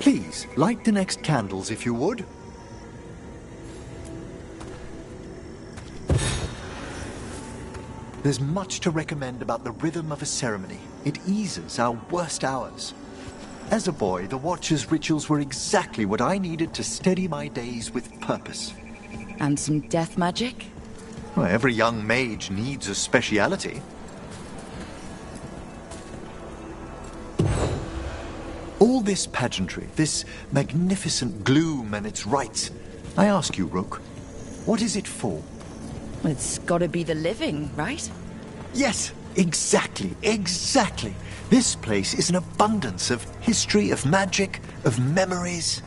Please, light the next candles if you would. There's much to recommend about the rhythm of a ceremony. It eases our worst hours. As a boy, the Watcher's rituals were exactly what I needed to steady my days with purpose. And some death magic? Well, every young mage needs a speciality. All this pageantry, this magnificent gloom and its rites. I ask you, Rook, what is it for? It's gotta be the living, right? Yes, exactly. This place is an abundance of history, of magic, of memories.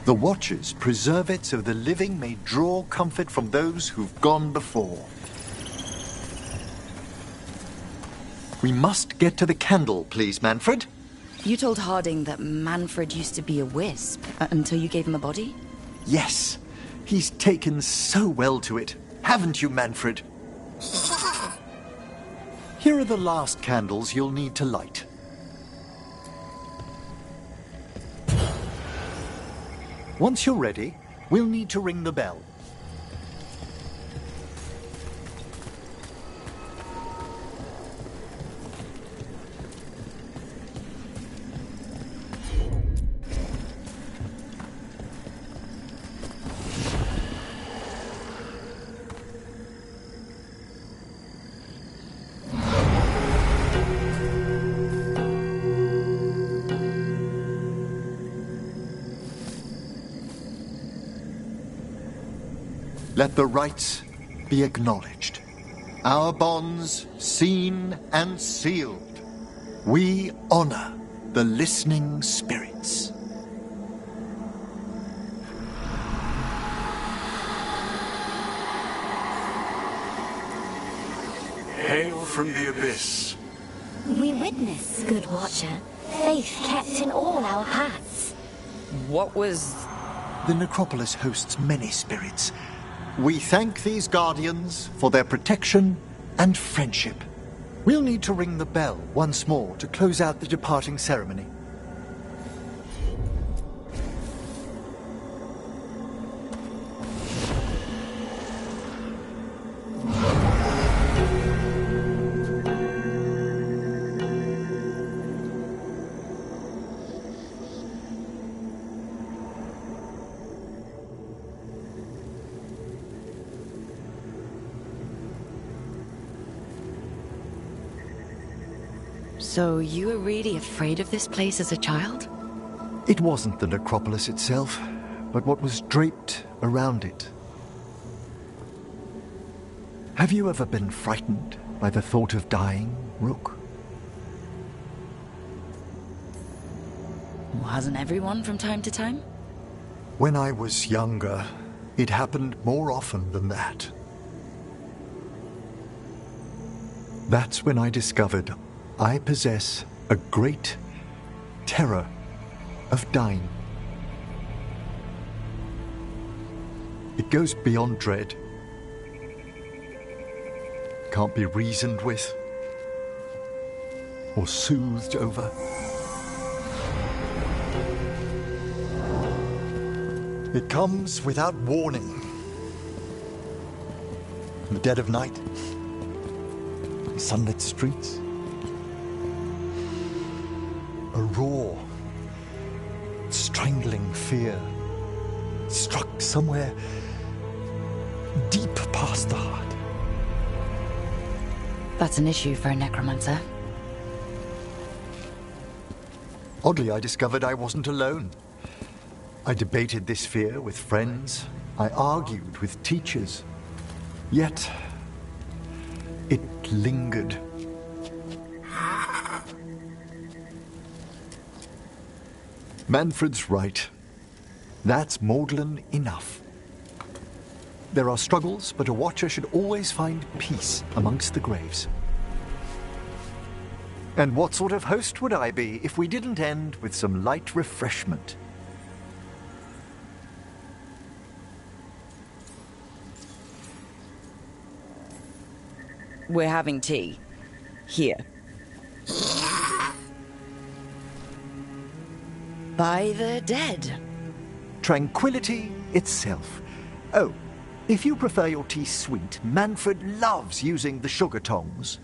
The Watchers preserve it so the living may draw comfort from those who've gone before. We must get to the candle, please, Manfred. You told Harding that Manfred used to be a wisp until you gave him a body? Yes, he's taken so well to it. Haven't you, Manfred? Here are the last candles you'll need to light. Once you're ready, we'll need to ring the bell. Let the rites be acknowledged. Our bonds seen and sealed. We honor the listening spirits. Hail from the abyss. We witness, good Watcher, faith kept in all our paths. What was... The necropolis hosts many spirits. We thank these guardians for their protection and friendship. We'll need to ring the bell once more to close out the departing ceremony. So you were really afraid of this place as a child? It wasn't the necropolis itself, but what was draped around it. Have you ever been frightened by the thought of dying, Rook? Well, hasn't everyone from time to time? When I was younger, it happened more often than that. That's when I discovered I possess a great terror of dying. It goes beyond dread. Can't be reasoned with or soothed over. It comes without warning. In the dead of night, sunlit streets. A raw, strangling fear struck somewhere deep past the heart. That's an issue for a necromancer. Oddly, I discovered I wasn't alone. I debated this fear with friends. I argued with teachers. Yet, it lingered. Manfred's right. That's maudlin enough. There are struggles, but a Watcher should always find peace amongst the graves. And what sort of host would I be if we didn't end with some light refreshment? We're having tea. Here. By the dead. Tranquility itself. Oh, if you prefer your tea sweet, Manfred loves using the sugar tongs.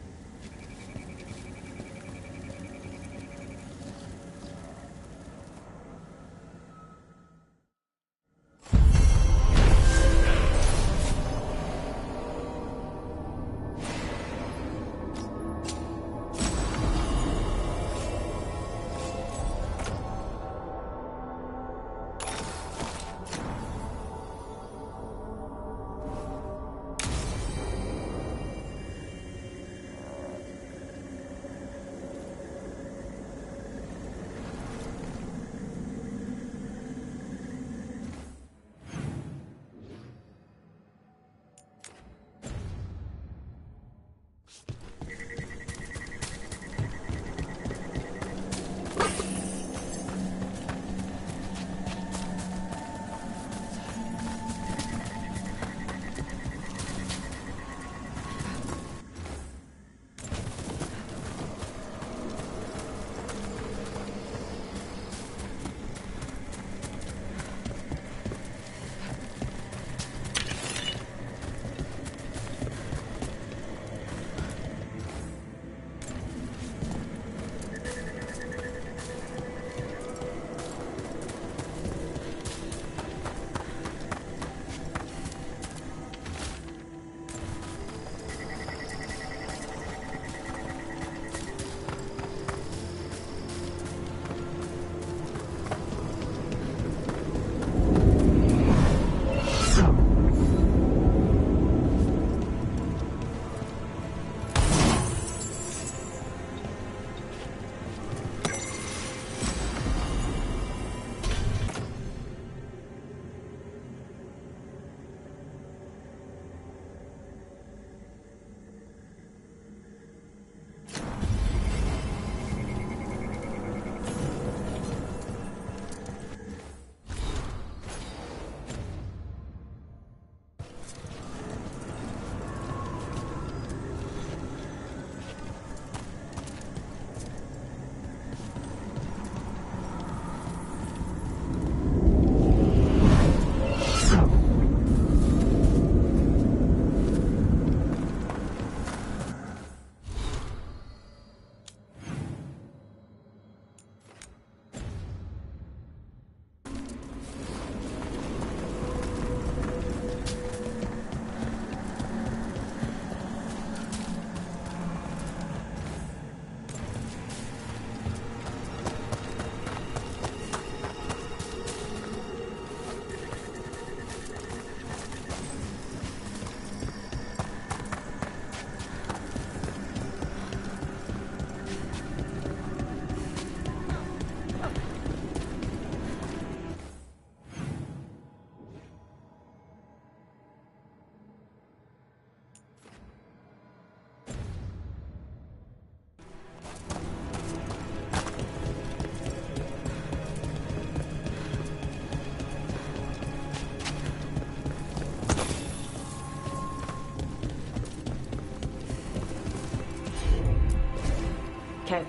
Okay.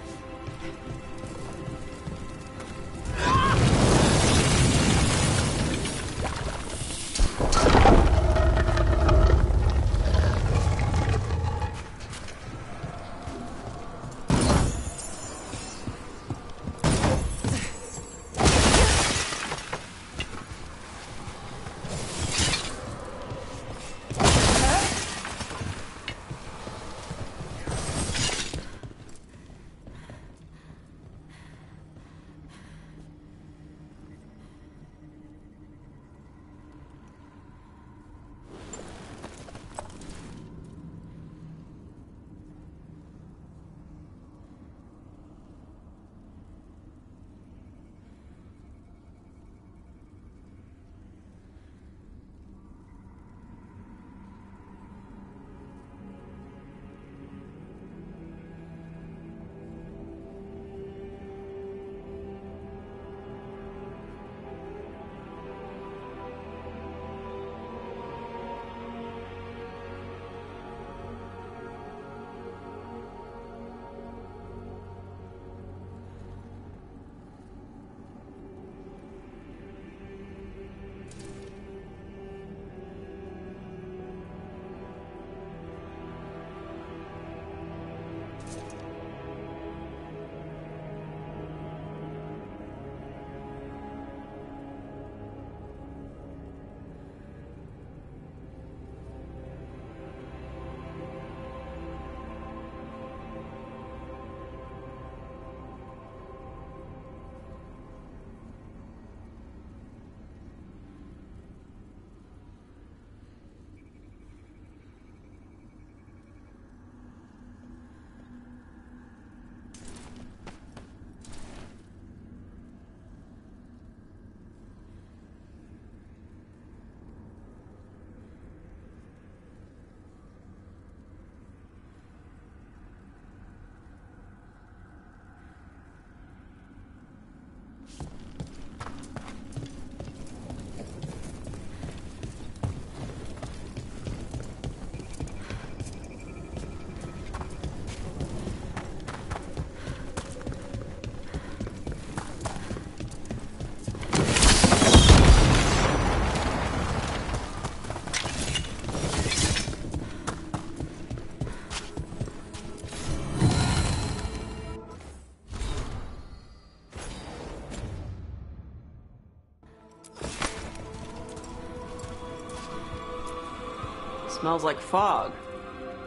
Smells like fog.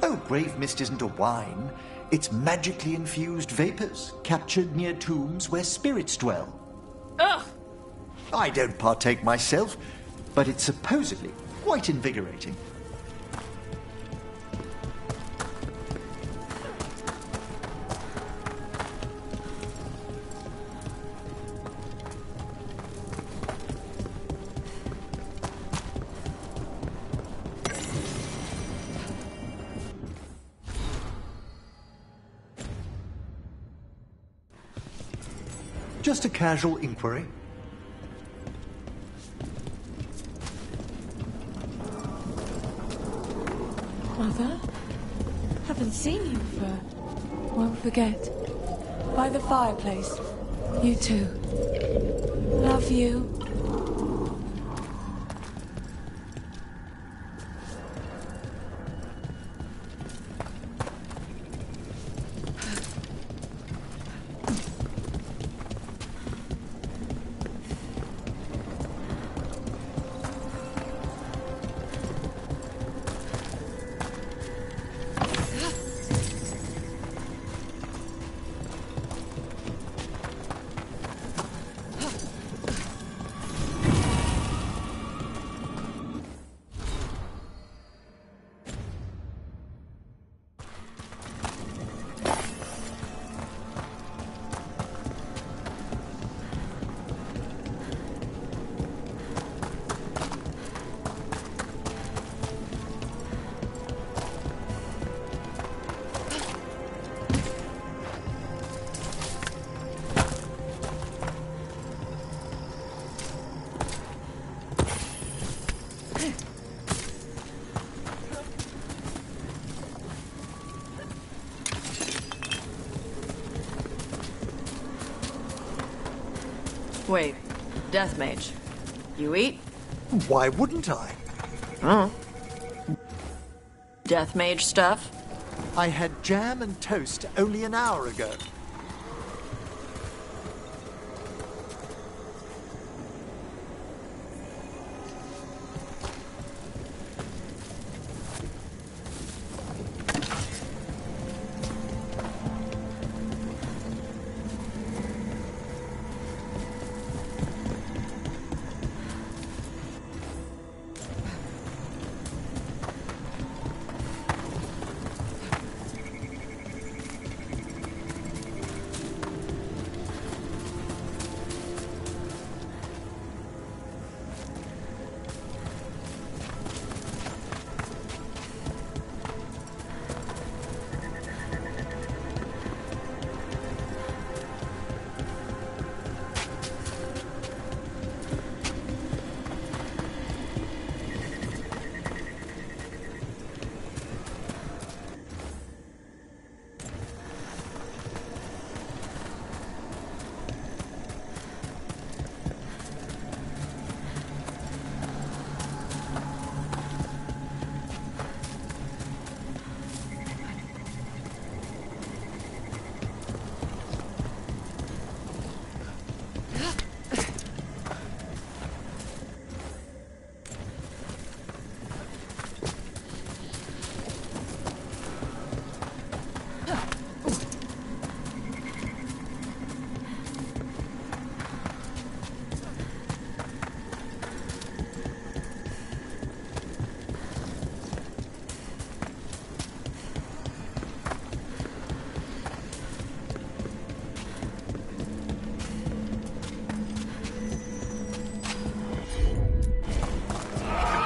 Oh, grave mist isn't a wine. It's magically infused vapors captured near tombs where spirits dwell. Ugh! I don't partake myself, but it's supposedly quite invigorating. Just a casual inquiry. Mother? Haven't seen you for... Won't forget. By the fireplace. You too. Love you. Wait, Death Mage. You eat? Why wouldn't I? Oh. Death Mage stuff? I had jam and toast only an hour ago.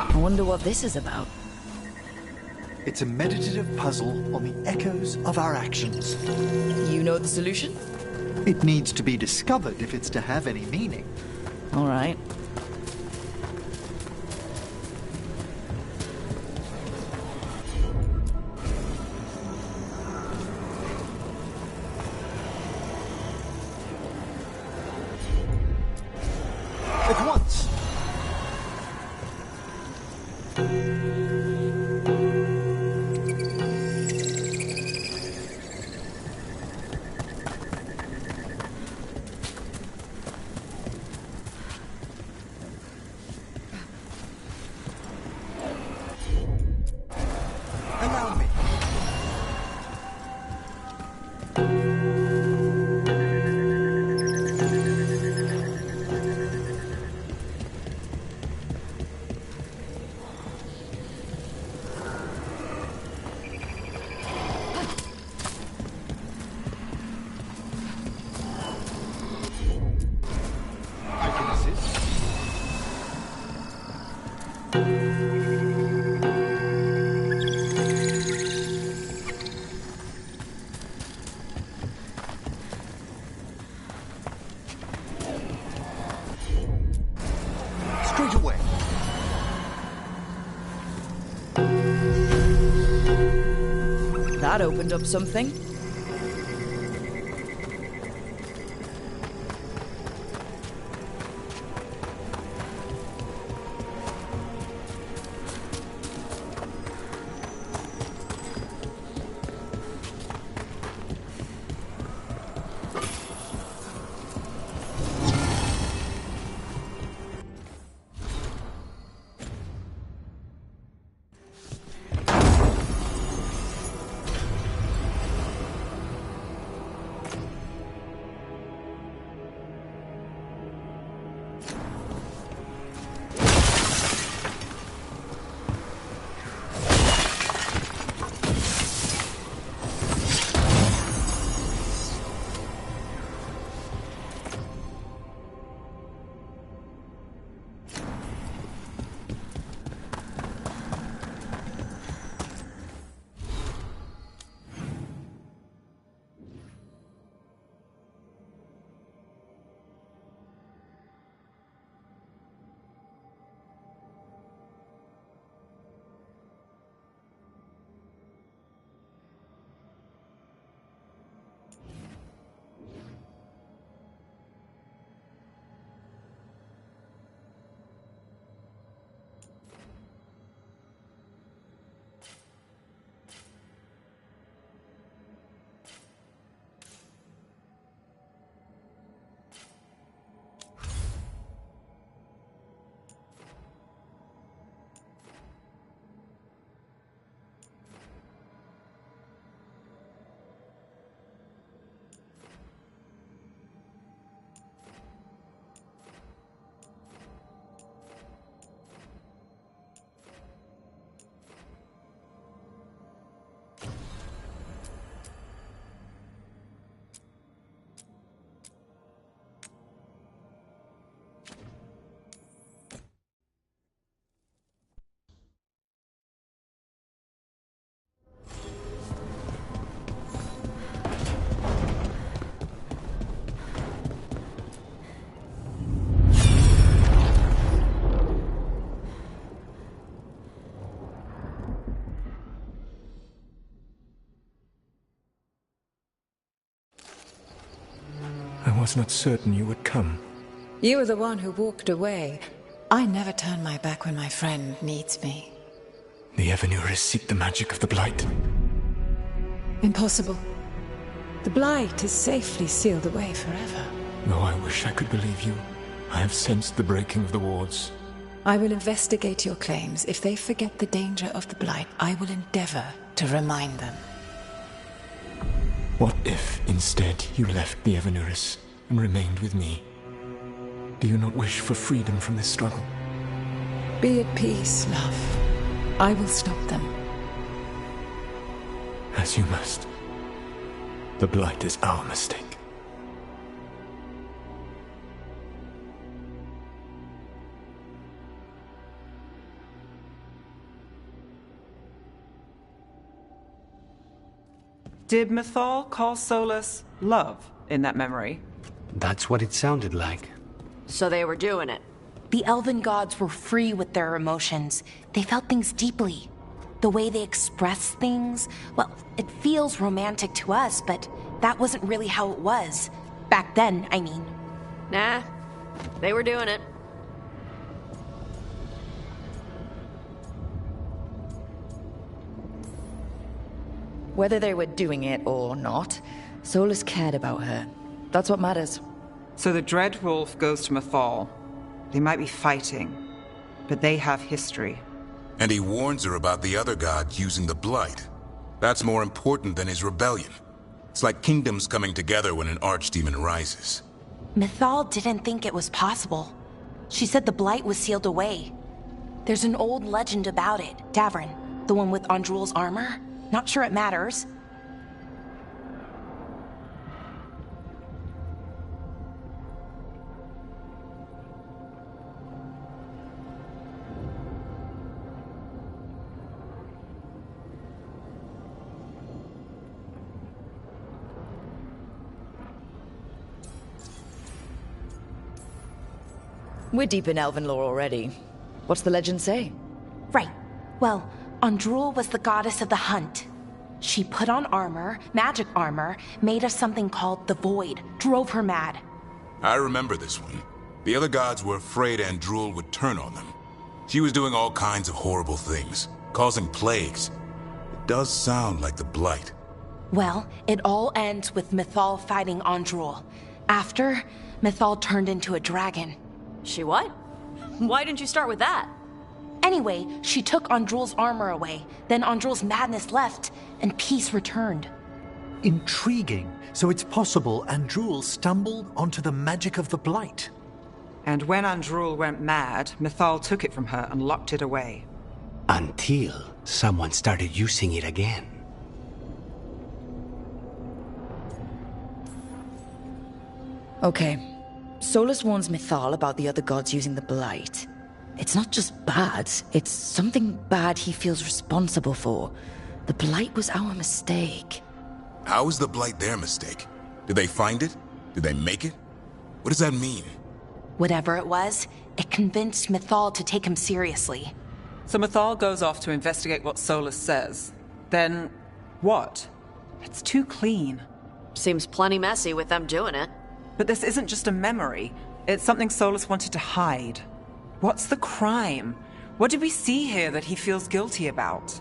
I wonder what this is about. It's a meditative puzzle on the echoes of our actions. You know the solution? It needs to be discovered if it's to have any meaning. All right. At once! That opened up something. I was not certain you would come. You were the one who walked away. I never turn my back when my friend needs me. The Evanurus seek the magic of the Blight. Impossible. The Blight is safely sealed away forever. Though I wish I could believe you, I have sensed the breaking of the wards. I will investigate your claims. If they forget the danger of the Blight, I will endeavor to remind them. What if, instead, you left the Evanurus and remained with me? Do you not wish for freedom from this struggle? Be at peace, love. I will stop them. As you must. The Blight is our mistake. Did Mythal call Solus love in that memory? That's what it sounded like. So they were doing it. The elven gods were free with their emotions. They felt things deeply. The way they express things, well, it feels romantic to us, but that wasn't really how it was. Back then, I mean. Nah, they were doing it. Whether they were doing it or not, Solus cared about her. That's what matters. So the Dread Wolf goes to Mythal. They might be fighting, but they have history. And he warns her about the other god using the Blight. That's more important than his rebellion. It's like kingdoms coming together when an archdemon rises. Mythal didn't think it was possible. She said the Blight was sealed away. There's an old legend about it. Davrin, the one with Andrul's armor. Not sure it matters. We're deep in elven lore already. What's the legend say? Right. Well, Andrul was the goddess of the hunt. She put on armor, magic armor, made of something called the Void, drove her mad. I remember this one. The other gods were afraid Andrul would turn on them. She was doing all kinds of horrible things, causing plagues. It does sound like the Blight. Well, it all ends with Mythal fighting Andrul. After, Mythal turned into a dragon. She what? Why didn't you start with that? Anyway, she took Andrul's armor away, then Andrul's madness left, and peace returned. Intriguing. So it's possible Andrul stumbled onto the magic of the Blight. And when Andrul went mad, Mythal took it from her and locked it away. Until someone started using it again. Okay. Solus warns Mythal about the other gods using the Blight. It's not just bad, it's something bad he feels responsible for. The Blight was our mistake. How is the Blight their mistake? Did they find it? Did they make it? What does that mean? Whatever it was, it convinced Mythal to take him seriously. So Mythal goes off to investigate what Solus says. Then, what? It's too clean. Seems plenty messy with them doing it. But this isn't just a memory. It's something Solus wanted to hide. What's the crime? What did we see here that he feels guilty about?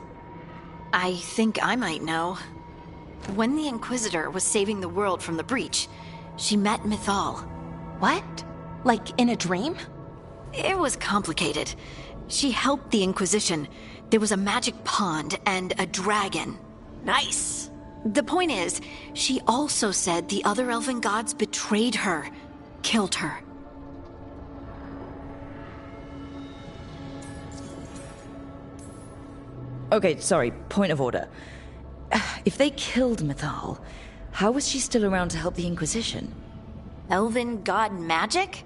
I think I might know. When the Inquisitor was saving the world from the breach, she met Mythal. What? Like in a dream? It was complicated. She helped the Inquisition. There was a magic pond and a dragon. Nice! The point is, she also said the other elven gods betrayed her, killed her. Okay, sorry, point of order. If they killed Mythal, how was she still around to help the Inquisition? Elven god magic?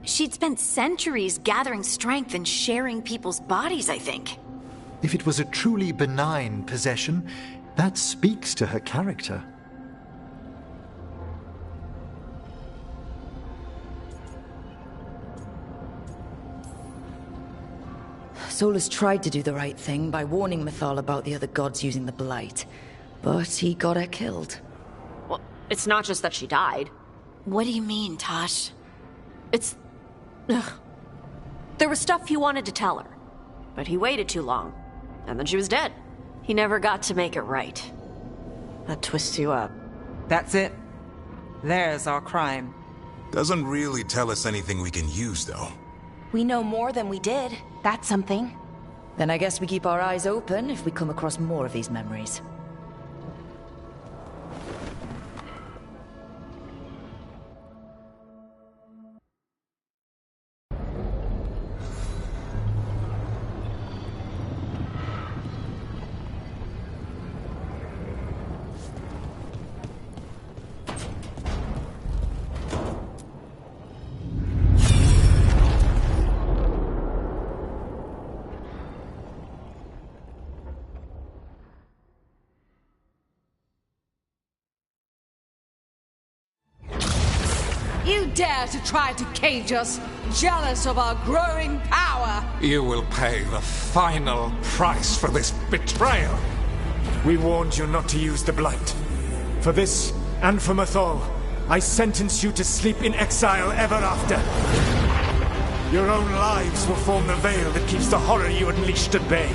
She'd spent centuries gathering strength and sharing people's bodies, I think. If it was a truly benign possession, that speaks to her character. Solus tried to do the right thing by warning Mythal about the other gods using the Blight, but he got her killed. Well, it's not just that she died. What do you mean, Tosh? It's... Ugh. There was stuff he wanted to tell her, but he waited too long, and then she was dead. He never got to make it right. That twists you up. That's it. There's our crime. Doesn't really tell us anything we can use, though. We know more than we did. That's something. Then I guess we keep our eyes open if we come across more of these memories. You dare to try to cage us, jealous of our growing power! You will pay the final price for this betrayal. We warned you not to use the Blight. For this, and for Mythal, I sentence you to sleep in exile ever after. Your own lives will form the veil that keeps the horror you unleashed at bay.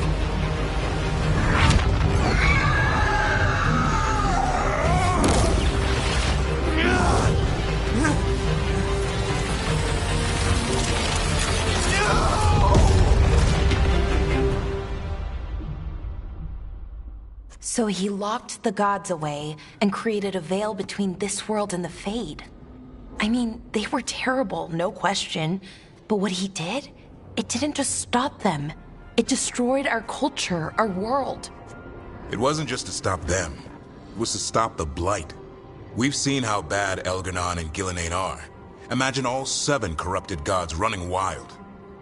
So he locked the gods away and created a veil between this world and the Fade. I mean, they were terrible, no question. But what he did, it didn't just stop them. It destroyed our culture, our world. It wasn't just to stop them. It was to stop the Blight. We've seen how bad Elgar'nan and Gillenane are. Imagine all 7 corrupted gods running wild.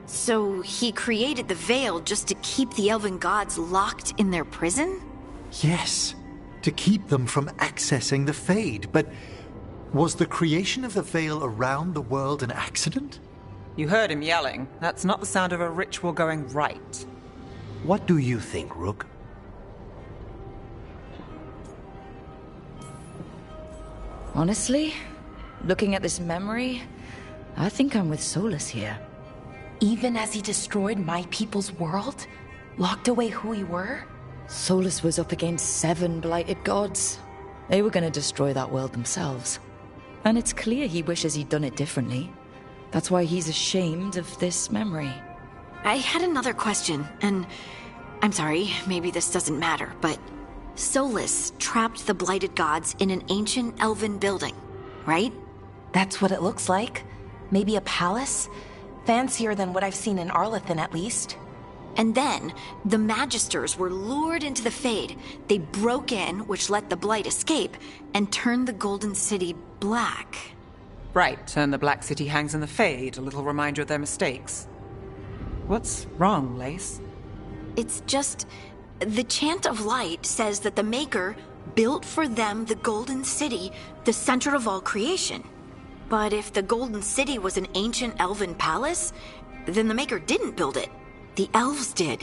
So he created the veil just to keep the elven gods locked in their prison? Yes, to keep them from accessing the Fade. But was the creation of the veil around the world an accident? You heard him yelling. That's not the sound of a ritual going right. What do you think, Rook? Honestly, looking at this memory, I think I'm with Solus here. Even as he destroyed my people's world? Locked away who we were? Solus was up against 7 blighted gods. They were going to destroy that world themselves. And it's clear he wishes he'd done it differently. That's why he's ashamed of this memory. I had another question, and I'm sorry, maybe this doesn't matter, but Solus trapped the blighted gods in an ancient elven building, right? That's what it looks like. Maybe a palace? Fancier than what I've seen in Arlethan, at least. And then, the Magisters were lured into the Fade. They broke in, which let the Blight escape, and turned the Golden City black. Right, and the Black City hangs in the Fade, a little reminder of their mistakes. What's wrong, Lace? It's just... the Chant of Light says that the Maker built for them the Golden City, the center of all creation. But if the Golden City was an ancient elven palace, then the Maker didn't build it. The elves did.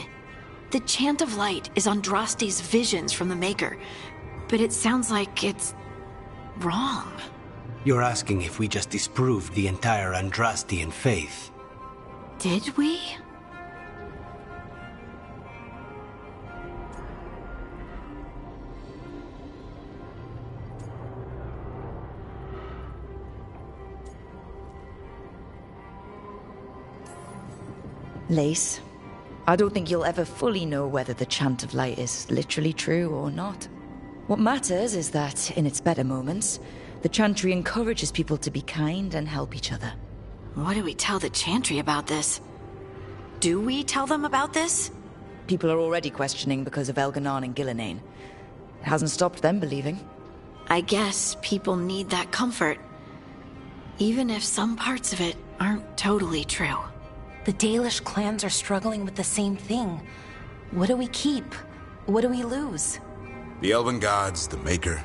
The Chant of Light is Andraste's visions from the Maker, but it sounds like it's wrong. You're asking if we just disproved the entire Andrastian faith. Did we? Lace, I don't think you'll ever fully know whether the Chant of Light is literally true or not. What matters is that, in its better moments, the Chantry encourages people to be kind and help each other. What do we tell the Chantry about this? Do we tell them about this? People are already questioning because of Elganon and Gillenane. It hasn't stopped them believing. I guess people need that comfort, even if some parts of it aren't totally true. The Dalish clans are struggling with the same thing. What do we keep? What do we lose? The Elven Gods, the Maker.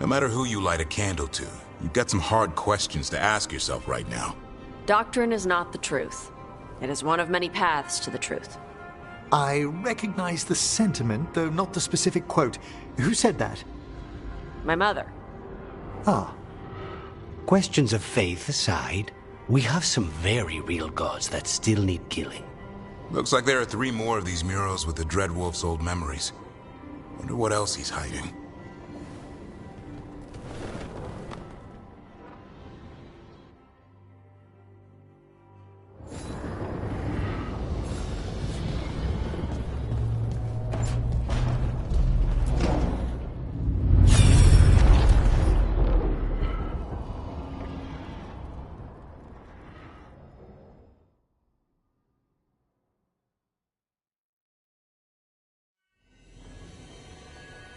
No matter who you light a candle to, you've got some hard questions to ask yourself right now. Doctrine is not the truth. It is one of many paths to the truth. I recognize the sentiment, though not the specific quote. Who said that? My mother. Ah. Questions of faith aside, we have some very real gods that still need killing. Looks like there are 3 more of these murals with the Dreadwolf's old memories. Wonder what else he's hiding.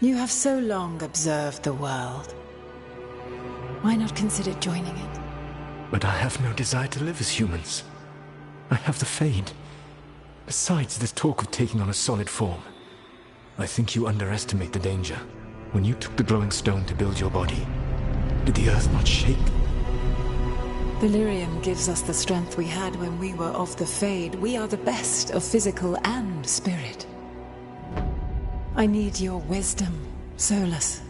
You have so long observed the world. Why not consider joining it? But I have no desire to live as humans. I have the Fade. Besides, this talk of taking on a solid form. I think you underestimate the danger. When you took the glowing stone to build your body, did the earth not shake? Delirium gives us the strength we had when we were of the Fade. We are the best of physical and spirit. I need your wisdom, Solus.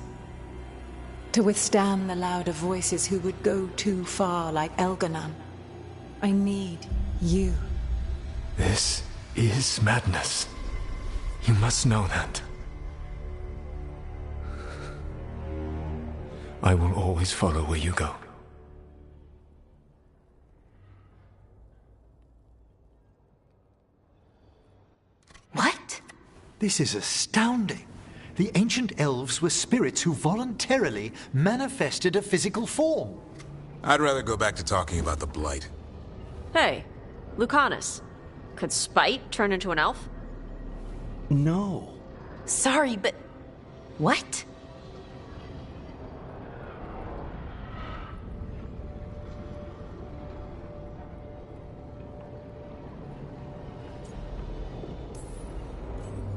To withstand the louder voices who would go too far like Elganon. I need you. This is madness. You must know that. I will always follow where you go. What? This is astounding. The ancient elves were spirits who voluntarily manifested a physical form. I'd rather go back to talking about the Blight. Hey, Lucanus. Could Spite turn into an elf? No. Sorry, but... what?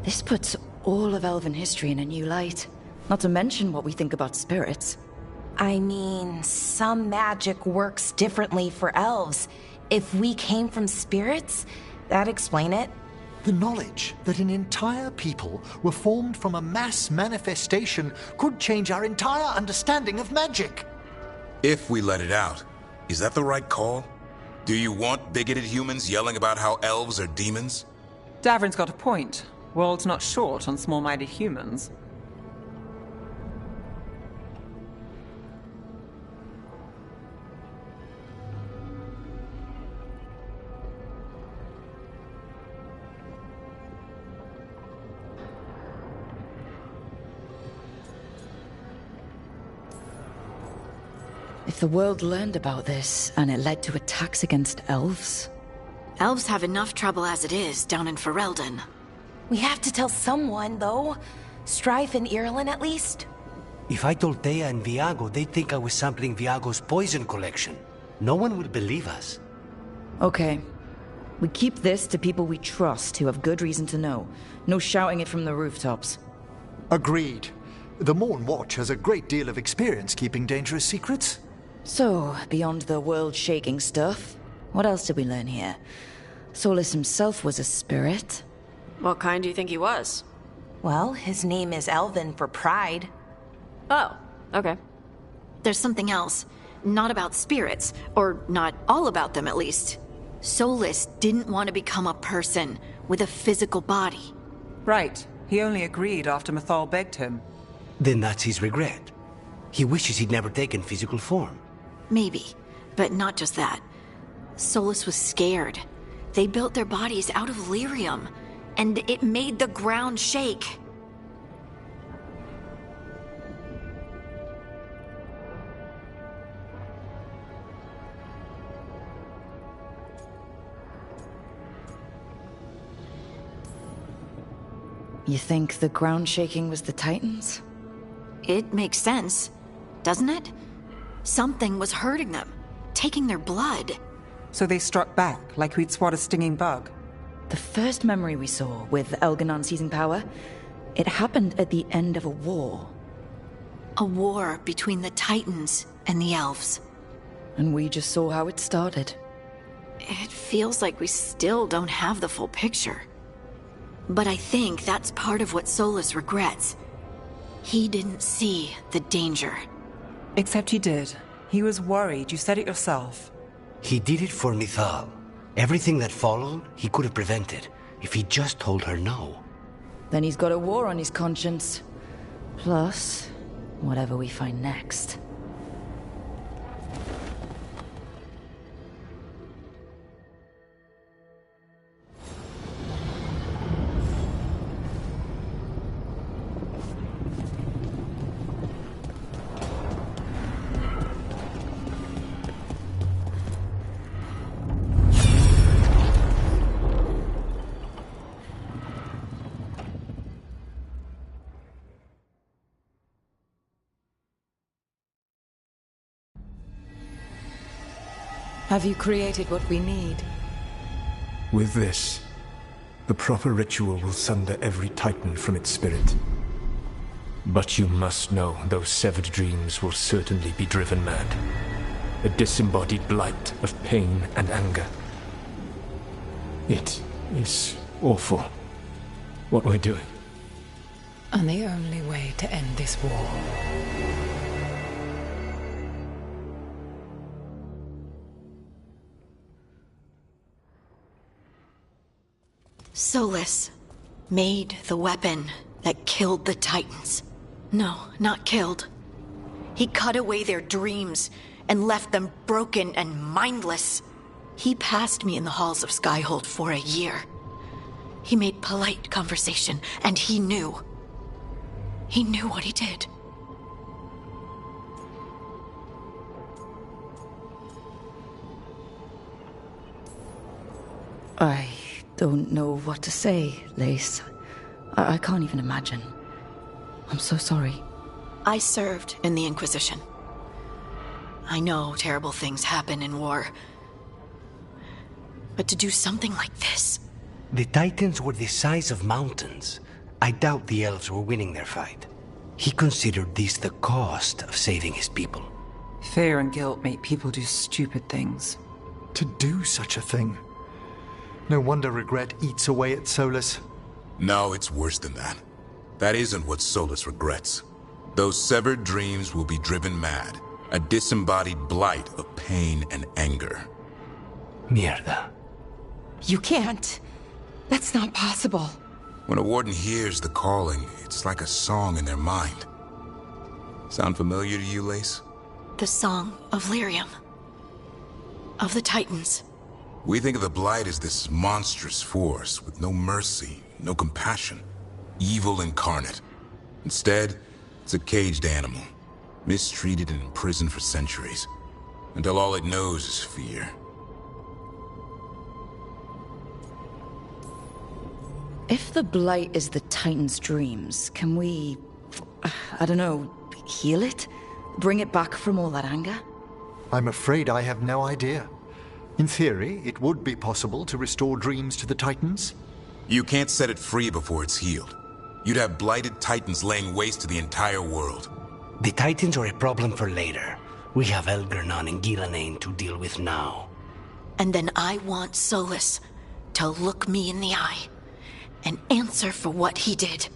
This puts all of elven history in a new light. Not to mention what we think about spirits. I mean, some magic works differently for elves. If we came from spirits, that'd explain it. The knowledge that an entire people were formed from a mass manifestation could change our entire understanding of magic. If we let it out, is that the right call? Do you want bigoted humans yelling about how elves are demons? Davrin's got a point. World's not short on small-minded humans. If the world learned about this, and it led to attacks against elves... Elves have enough trouble as it is down in Ferelden. We have to tell someone, though. Strife and Irulan, at least. If I told Thea and Viago, they'd think I was sampling Viago's poison collection. No one would believe us. Okay. We keep this to people we trust, who have good reason to know. No shouting it from the rooftops. Agreed. The Morn Watch has a great deal of experience keeping dangerous secrets. So, beyond the world-shaking stuff, what else did we learn here? Solus himself was a spirit. What kind do you think he was? Well, his name is Elven for pride. Oh, okay. There's something else. Not about spirits, or not all about them at least. Solus didn't want to become a person with a physical body. Right. He only agreed after Mythal begged him. Then that's his regret. He wishes he'd never taken physical form. Maybe, but not just that. Solus was scared. They built their bodies out of lyrium, and it made the ground shake. You think the ground shaking was the Titans? It makes sense, doesn't it? Something was hurting them, taking their blood. So they struck back, like we'd swat a stinging bug. The first memory we saw, with Elganon seizing power, it happened at the end of a war. A war between the Titans and the elves. And we just saw how it started. It feels like we still don't have the full picture. But I think that's part of what Solus regrets. He didn't see the danger. Except he did. He was worried, you said it yourself. He did it for Mythal. Everything that followed, he could have prevented, if he just told her no. Then he's got a war on his conscience. Plus, whatever we find next. Have you created what we need? With this, the proper ritual will sunder every Titan from its spirit. But you must know those severed dreams will certainly be driven mad. A disembodied blight of pain and anger. It is awful what we're doing. And the only way to end this war. Solus made the weapon that killed the Titans. No, not killed. He cut away their dreams and left them broken and mindless. He passed me in the halls of Skyhold for a year. He made polite conversation, and he knew. He knew what he did. I don't know what to say, Lace. I can't even imagine. I'm so sorry. I served in the Inquisition. I know terrible things happen in war. But to do something like this... The Titans were the size of mountains. I doubt the elves were winning their fight. He considered this the cost of saving his people. Fear and guilt make people do stupid things. To do such a thing. No wonder regret eats away at Solus. No, it's worse than that. That isn't what Solus regrets. Those severed dreams will be driven mad, A disembodied blight of pain and anger. Mierda. You can't. That's not possible. When a warden hears the calling, it's like a song in their mind. Sound familiar to you, Lace? The Song of Lyrium. Of the Titans. We think of the Blight as this monstrous force with no mercy, no compassion. Evil incarnate. Instead, it's a caged animal. Mistreated and imprisoned for centuries. Until all it knows is fear. If the Blight is the Titan's dreams, can we... I don't know, heal it? Bring it back from all that anger? I'm afraid I have no idea. In theory, it would be possible to restore dreams to the Titans. You can't set it free before it's healed. You'd have blighted Titans laying waste to the entire world. The Titans are a problem for later. We have Elgernon and Gillenane to deal with now. And then I want Solus to look me in the eye and answer for what he did.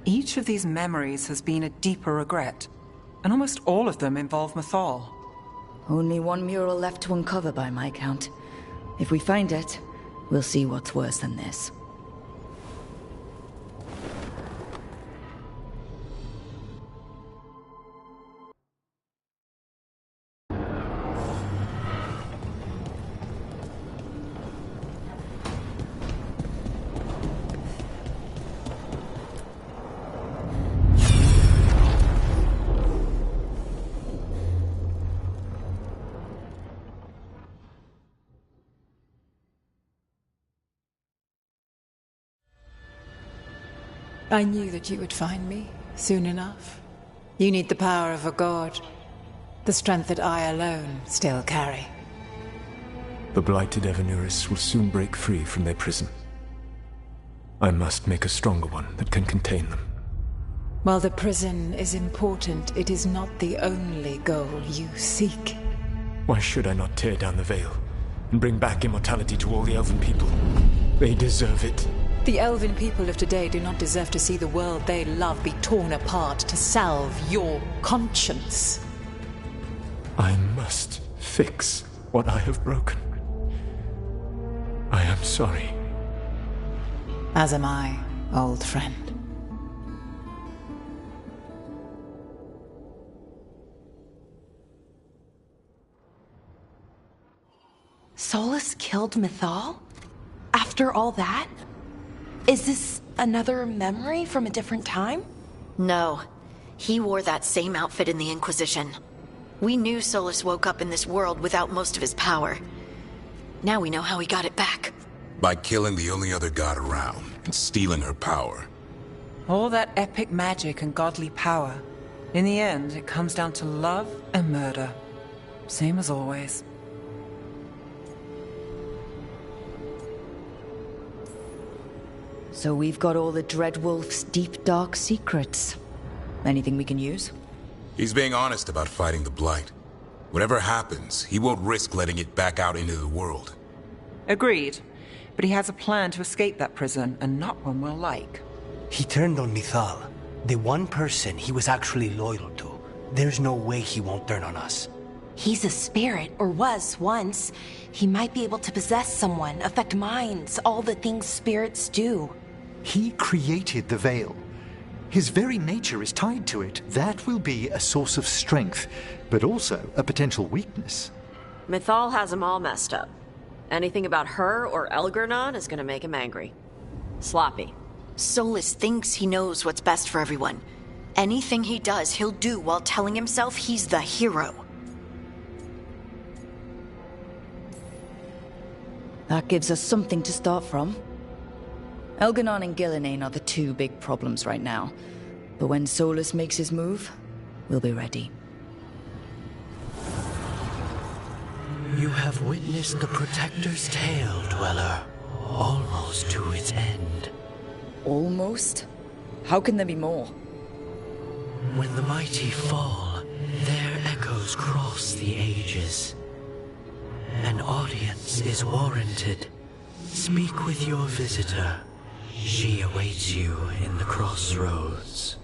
Each of these memories has been a deeper regret, and almost all of them involve Mythal. Only one mural left to uncover by my count. If we find it, we'll see what's worse than this. I knew that you would find me soon enough. You need the power of a god, the strength that I alone still carry. The blighted Evanuris will soon break free from their prison. I must make a stronger one that can contain them. While the prison is important, it is not the only goal you seek. Why should I not tear down the veil and bring back immortality to all the Elven people? They deserve it. The Elven people of today do not deserve to see the world they love be torn apart to salve your conscience. I must fix what I have broken. I am sorry. As am I, old friend. Solus killed Mythal? After all that? Is this another memory from a different time? No. He wore that same outfit in the Inquisition. We knew Solus woke up in this world without most of his power. Now we know how he got it back. By killing the only other god around and stealing her power. All that epic magic and godly power. In the end, it comes down to love and murder. Same as always. So we've got all the Dreadwolf's deep, dark secrets. Anything we can use? He's being honest about fighting the Blight. Whatever happens, he won't risk letting it back out into the world. Agreed. But he has a plan to escape that prison, and not one we'll like. He turned on Mythal, the one person he was actually loyal to. There's no way he won't turn on us. He's a spirit, or was once. He might be able to possess someone, affect minds, all the things spirits do. He created the veil. His very nature is tied to it. That will be a source of strength, but also a potential weakness. Mythal has him all messed up. Anything about her or Elgernon is gonna make him angry. Sloppy. Solus thinks he knows what's best for everyone. Anything he does, he'll do while telling himself he's the hero. That gives us something to start from. Elgernon and Gillenane are the two big problems right now. But when Solus makes his move, we'll be ready. You have witnessed the Protector's tale, Dweller, almost to its end. Almost? How can there be more? When the mighty fall, their echoes cross the ages. An audience is warranted. Speak with your visitor. She awaits you in the crossroads.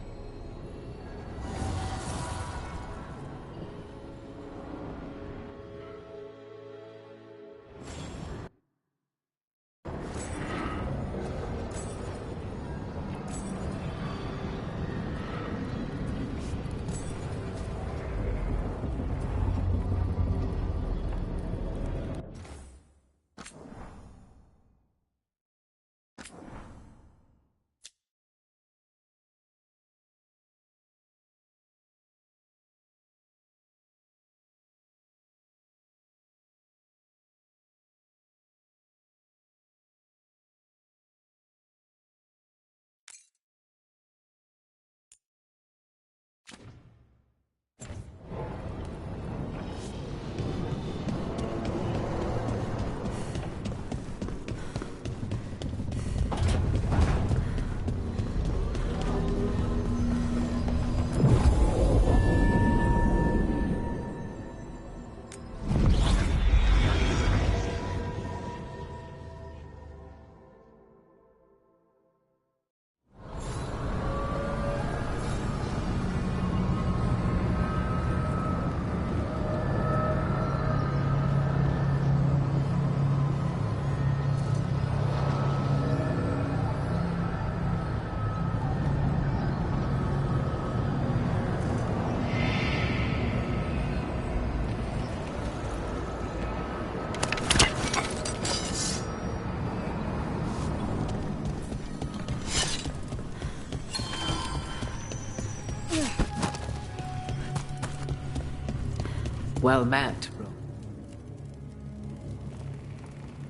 Well met, bro.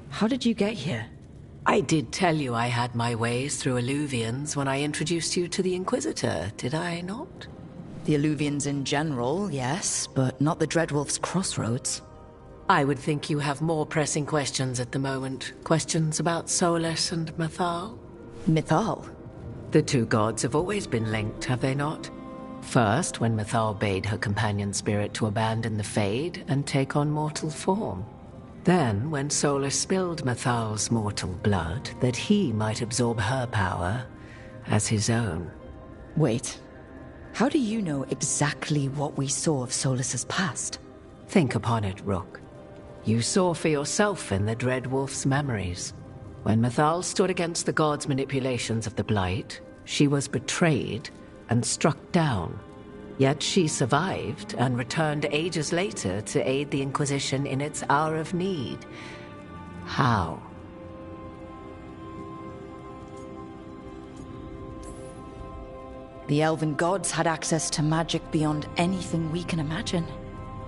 How did you get here? I did tell you I had my ways through Illuvians when I introduced you to the Inquisitor, did I not? The Illuvians in general, yes, but not the Dreadwolf's crossroads. I would think you have more pressing questions at the moment. Questions about Solus and Mythal? Mythal? The two gods have always been linked, have they not? First, when Mythal bade her companion spirit to abandon the Fade and take on mortal form. Then, when Solus spilled Mythal's mortal blood, that he might absorb her power as his own. Wait. How do you know exactly what we saw of Solus's past? Think upon it, Rook. You saw for yourself in the Dreadwolf's memories. When Mythal stood against the gods' manipulations of the Blight, she was betrayed and struck down. Yet she survived and returned ages later to aid the Inquisition in its hour of need. How? The elven gods had access to magic beyond anything we can imagine.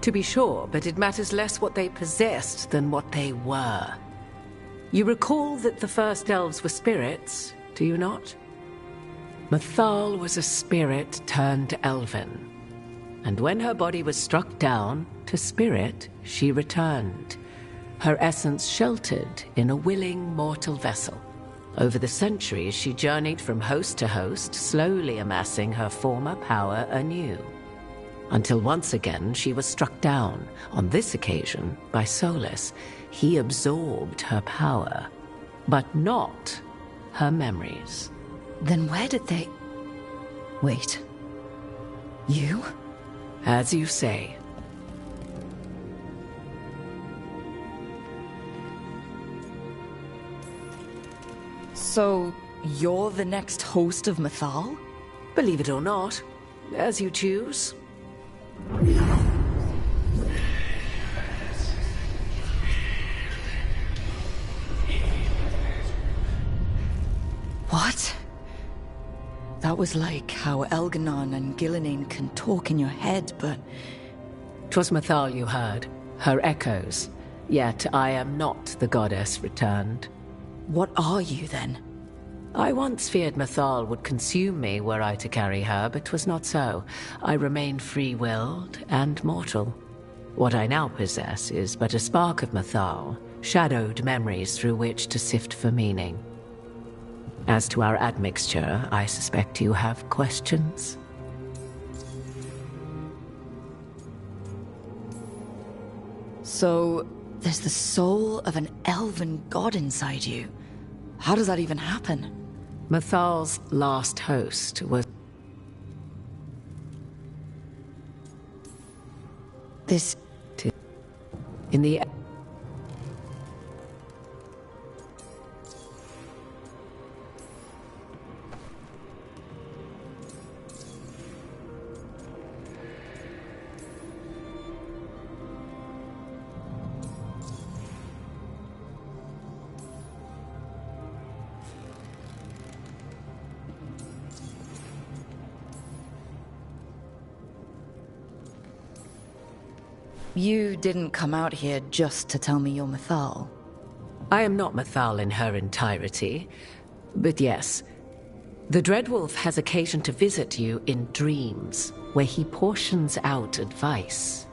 To be sure, but it matters less what they possessed than what they were. You recall that the first elves were spirits, do you not? Mythal was a spirit turned elven. And when her body was struck down, to spirit she returned. Her essence sheltered in a willing mortal vessel. Over the centuries she journeyed from host to host, slowly amassing her former power anew. Until once again she was struck down, on this occasion by Solus. He absorbed her power, but not her memories. Then where did they... Wait. You? As you say. So, you're the next host of Mythal? Believe it or not, as you choose. What? That was like how Elganon and Gillenane can talk in your head, but... 'Twas Mythal you heard, her echoes. Yet I am not the goddess returned. What are you, then? I once feared Mythal would consume me were I to carry her, but 'twas not so. I remain free-willed and mortal. What I now possess is but a spark of Mythal, shadowed memories through which to sift for meaning. As to our admixture, I suspect you have questions. So, there's the soul of an elven god inside you. How does that even happen? Mythal's last host was... This... In the... You didn't come out here just to tell me you're Mythal. I am not Mythal in her entirety, but yes. The Dreadwolf has occasion to visit you in dreams, where he portions out advice.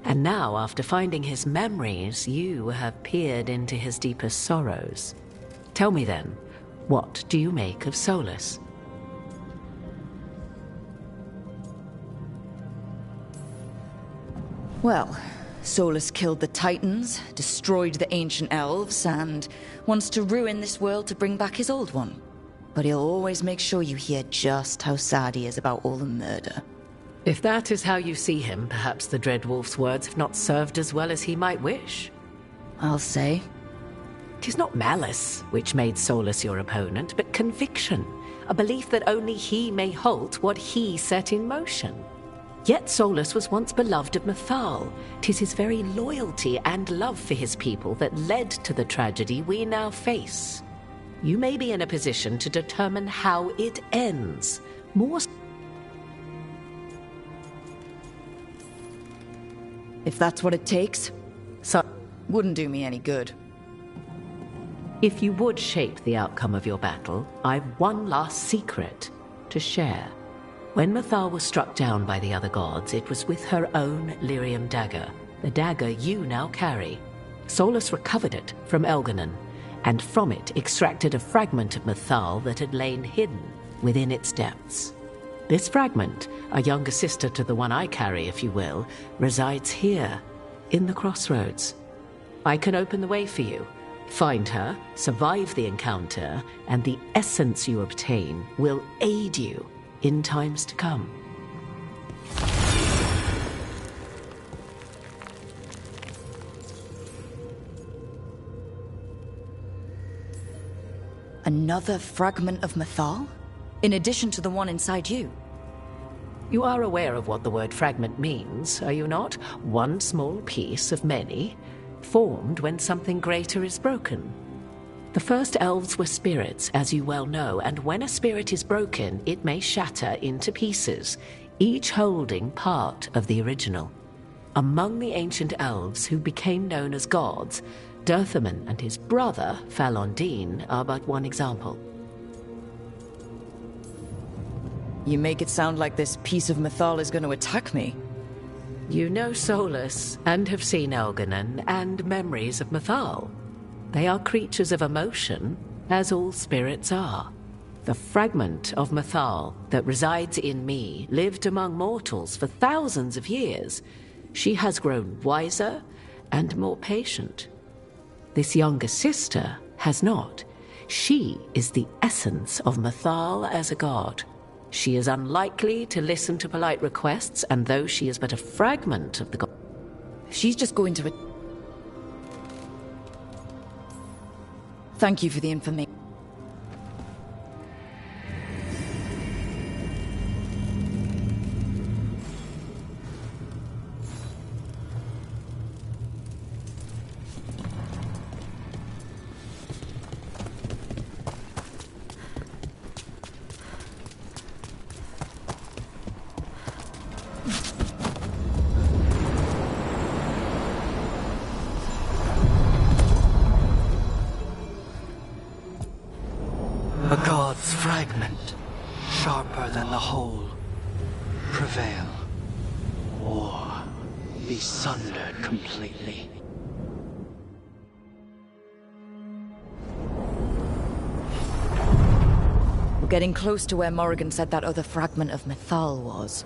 And now, after finding his memories, you have peered into his deepest sorrows. Tell me then, what do you make of Solus? Well, Solus killed the Titans, destroyed the ancient elves, and wants to ruin this world to bring back his old one. But he'll always make sure you hear just how sad he is about all the murder. If that is how you see him, perhaps the Dreadwolf's words have not served as well as he might wish. I'll say. 'Tis not malice which made Solus your opponent, but conviction, a belief that only he may halt what he set in motion. Yet Solus was once beloved of Mythal. 'Tis his very loyalty and love for his people that led to the tragedy we now face. You may be in a position to determine how it ends. If that's what it takes, so wouldn't do me any good. If you would shape the outcome of your battle, I've one last secret to share. When Mythal was struck down by the other gods, it was with her own lyrium dagger, the dagger you now carry. Solus recovered it from Elganon, and from it extracted a fragment of Mythal that had lain hidden within its depths. This fragment, a younger sister to the one I carry, if you will, resides here, in the crossroads. I can open the way for you. Find her, survive the encounter, and the essence you obtain will aid you in times to come. Another fragment of Mythal? In addition to the one inside you? You are aware of what the word fragment means, are you not? One small piece of many, formed when something greater is broken. The first elves were spirits, as you well know, and when a spirit is broken, it may shatter into pieces, each holding part of the original. Among the ancient elves who became known as gods, Dirthaman and his brother, Falondine, are but one example. You make it sound like this piece of Mythal is going to attack me. You know Solus, and have seen Elganon, and memories of Mythal. They are creatures of emotion, as all spirits are. The fragment of Mythal that resides in me lived among mortals for thousands of years. She has grown wiser and more patient. This younger sister has not. She is the essence of Mythal as a god. She is unlikely to listen to polite requests, and though she is but a fragment of the god, she's just going to... Thank you for the information. A god's fragment, sharper than the whole. Prevail, or be sundered completely. We're getting close to where Morrigan said that other fragment of Mythal was.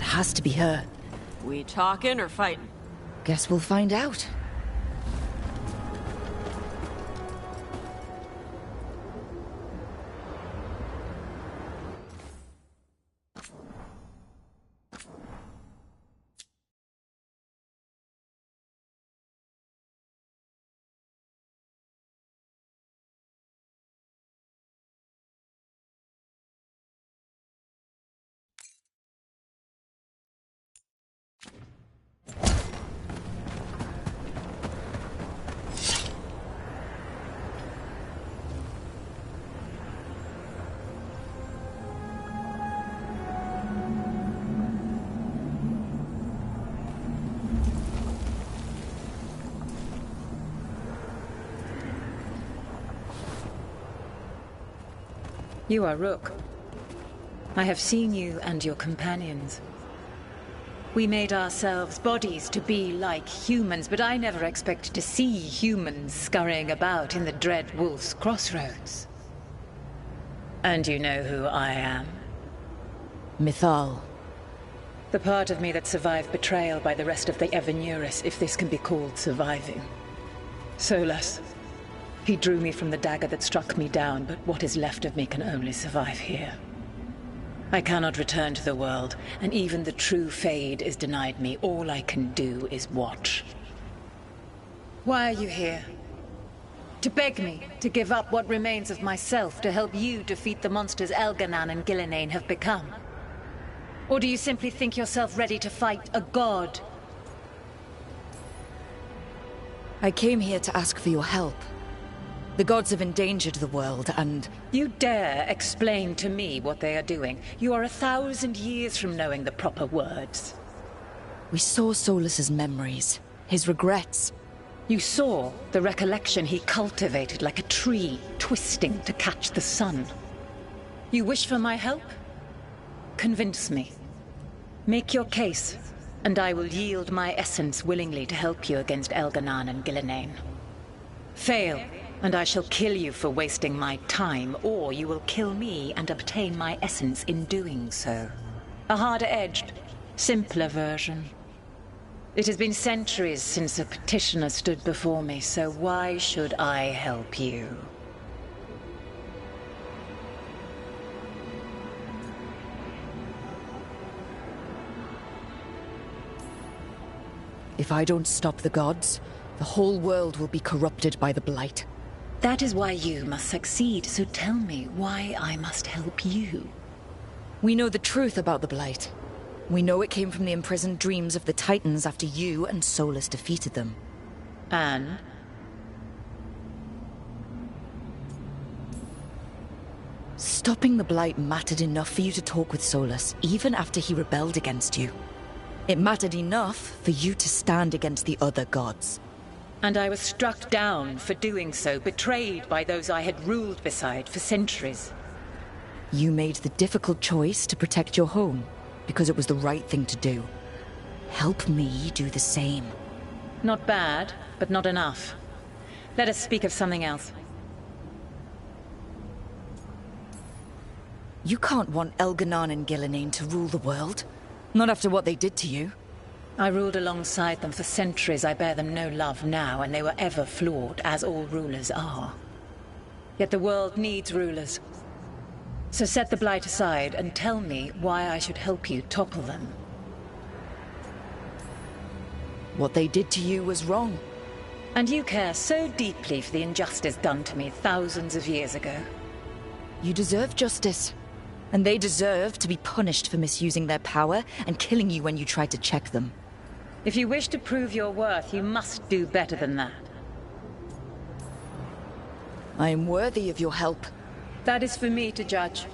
Has to be her. We talking or fighting? Guess we'll find out. You are Rook. I have seen you and your companions. We made ourselves bodies to be like humans, but I never expected to see humans scurrying about in the Dread Wolf's crossroads. And you know who I am? Mythal. The part of me that survived betrayal by the rest of the Evenuris, if this can be called surviving. Solus. He drew me from the dagger that struck me down, but what is left of me can only survive here. I cannot return to the world, and even the true Fade is denied me. All I can do is watch. Why are you here? To beg me to give up what remains of myself to help you defeat the monsters Elganan and Gillenane have become? Or do you simply think yourself ready to fight a god? I came here to ask for your help. The gods have endangered the world, and... You dare explain to me what they are doing? You are 1,000 years from knowing the proper words. We saw Solus's memories, his regrets. You saw the recollection he cultivated like a tree, twisting to catch the sun. You wish for my help? Convince me. Make your case, and I will yield my essence willingly to help you against Elganan and Gillenane. Fail, and I shall kill you for wasting my time, or you will kill me and obtain my essence in doing so. A harder-edged, simpler version. It has been centuries since a petitioner stood before me, so why should I help you? If I don't stop the gods, the whole world will be corrupted by the Blight. That is why you must succeed, so tell me why I must help you. We know the truth about the Blight. We know it came from the imprisoned dreams of the Titans after you and Solus defeated them. And? Stopping the Blight mattered enough for you to talk with Solus, even after he rebelled against you. It mattered enough for you to stand against the other gods. And I was struck down for doing so, betrayed by those I had ruled beside for centuries. You made the difficult choice to protect your home, because it was the right thing to do. Help me do the same. Not bad, but not enough. Let us speak of something else. You can't want Elganan and Gillenane to rule the world. Not after what they did to you. I ruled alongside them for centuries. I bear them no love now, and they were ever flawed, as all rulers are. Yet the world needs rulers. So set the Blight aside and tell me why I should help you topple them. What they did to you was wrong. And you care so deeply for the injustice done to me thousands of years ago. You deserve justice. And they deserve to be punished for misusing their power and killing you when you tried to check them. If you wish to prove your worth, you must do better than that. I am worthy of your help. That is for me to judge.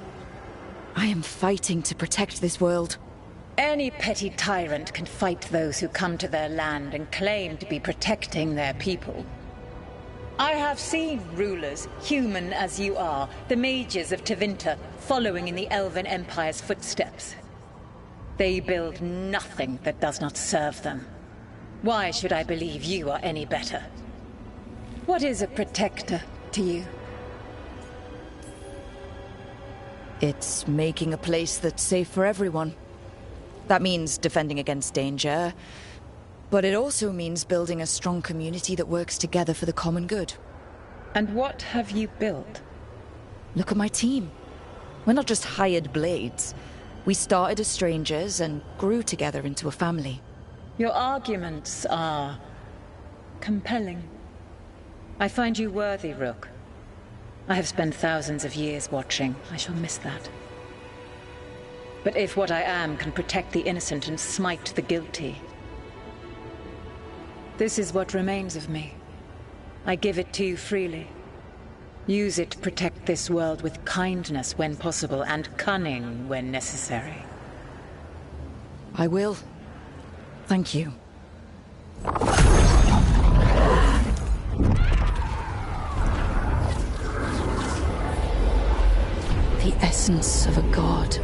I am fighting to protect this world. Any petty tyrant can fight those who come to their land and claim to be protecting their people. I have seen rulers, human as you are, the mages of Tevinter, following in the Elven Empire's footsteps. They build nothing that does not serve them. Why should I believe you are any better? What is a protector to you? It's making a place that's safe for everyone. That means defending against danger, but it also means building a strong community that works together for the common good. And what have you built? Look at my team. We're not just hired blades. We started as strangers and grew together into a family. Your arguments are compelling. I find you worthy, Rook. I have spent thousands of years watching. I shall miss that. But if what I am can protect the innocent and smite the guilty, this is what remains of me. I give it to you freely. Use it to protect this world with kindness when possible and cunning when necessary. I will. Thank you. The essence of a god.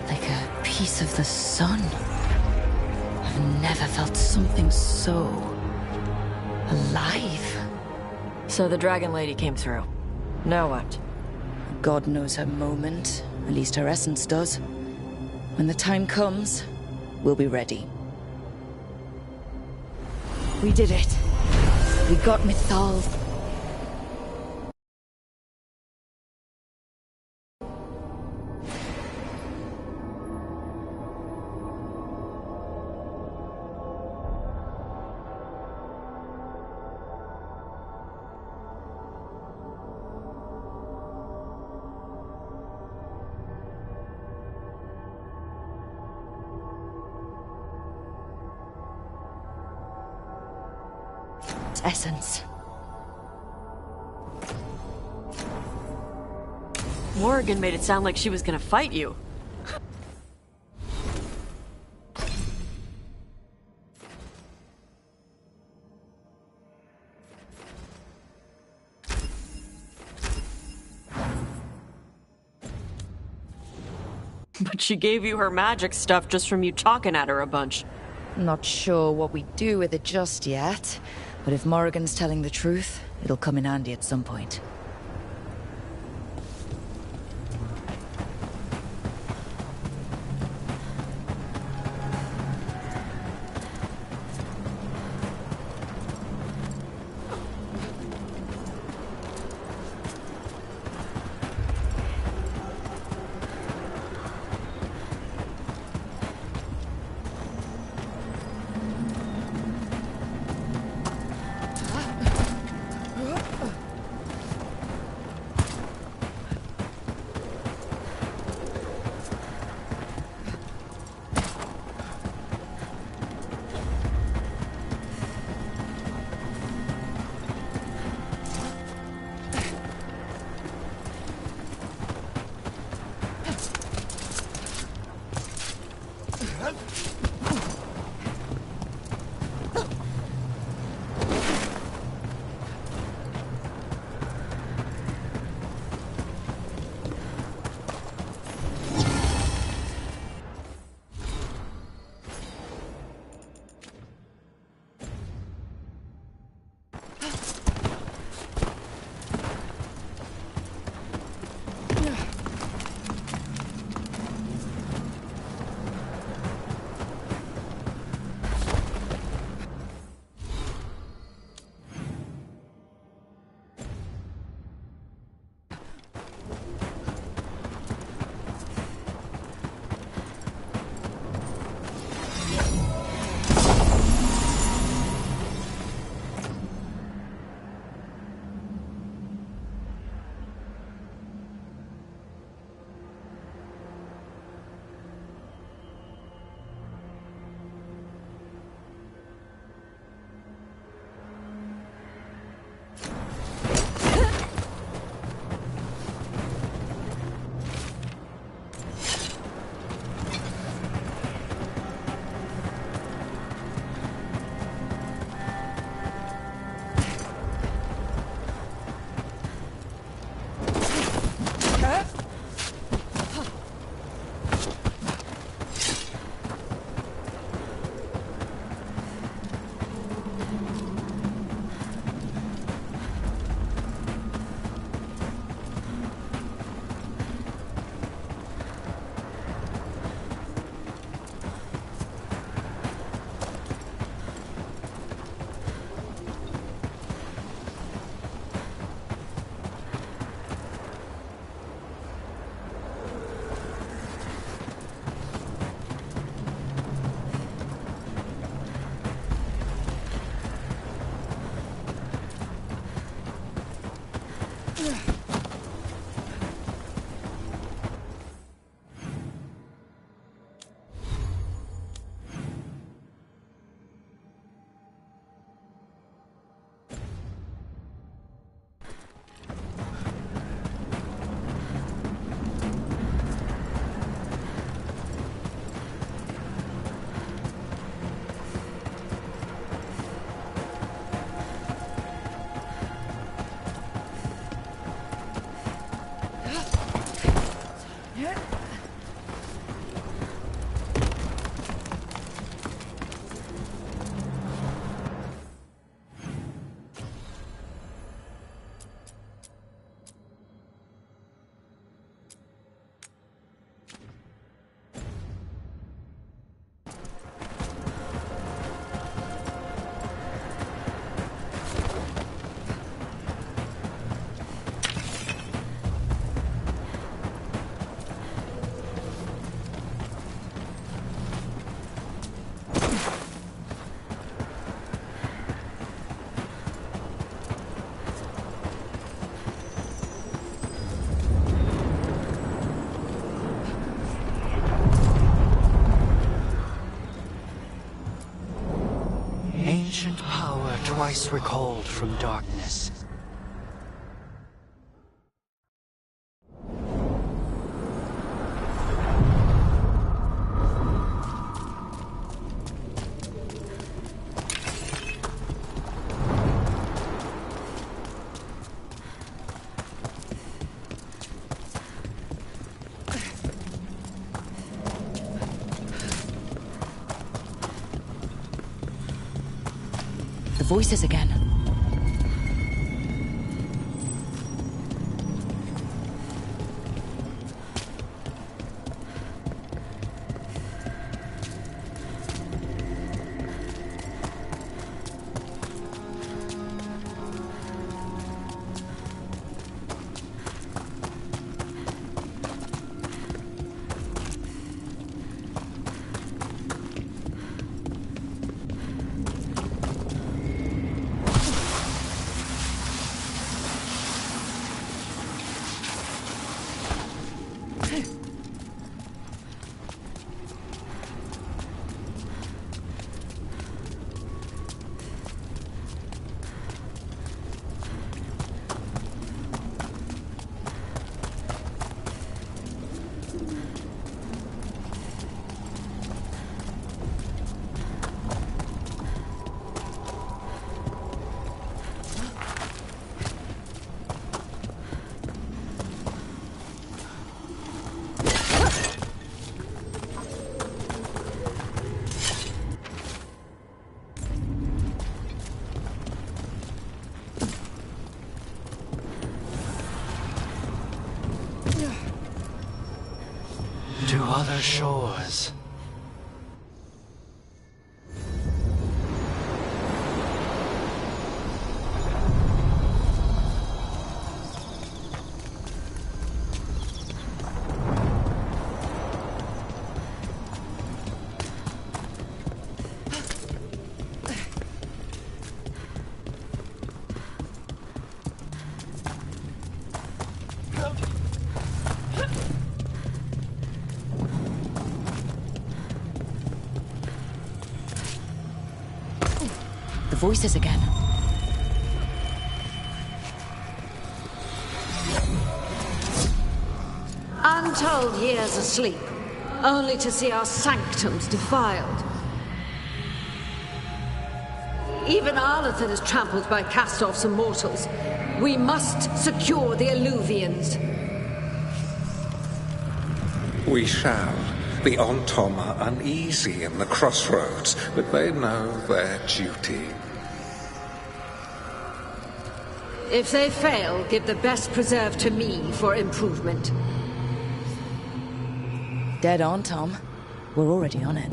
Like a piece of the sun. I've never felt something so alive. So the Dragon Lady came through. Now what? God knows her moment. At least her essence does. When the time comes, we'll be ready. We did it. We got Mythal. Essence. Morrigan made it sound like she was gonna fight you. But she gave you her magic stuff just from you talking at her a bunch. Not sure what we do with it just yet, but if Morrigan's telling the truth, it'll come in handy at some point. twice recalled from darkness. The voices again. To other shores. The voices again. Untold years asleep, only to see our sanctums defiled. Even Arlathan is trampled by cast-offs and mortals. We must secure the Alluvians. We shall. The Ontom are uneasy in the crossroads, but they know their duty. If they fail, give the best preserve to me for improvement. Dead on, Tom. We're already on it.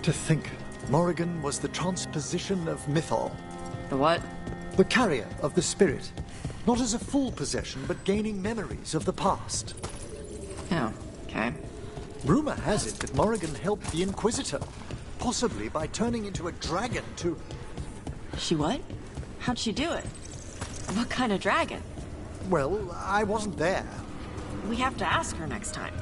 To think, Morrigan was the transposition of Mythal. The what? The carrier of the spirit. Not as a full possession, but gaining memories of the past. Oh, okay. Rumor has it that Morrigan helped the Inquisitor, possibly by turning into a dragon to... She what? How'd she do it? What kind of dragon? Well, I wasn't there. We have to ask her next time.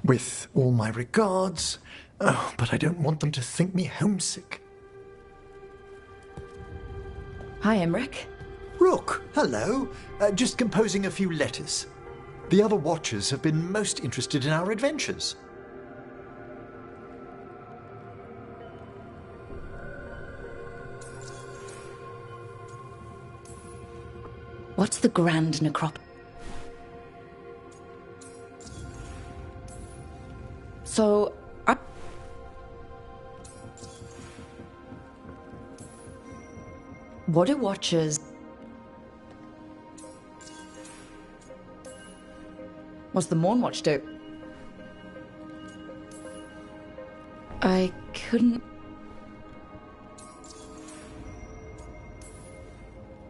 With all my regards. Oh, but I don't want them to think me homesick. Hi, Emmerich. Rook, hello. Just composing a few letters. The other Watchers have been most interested in our adventures. What's the Grand Necropolis? So, what do Watchers... What's the Mournwatch do? I couldn't...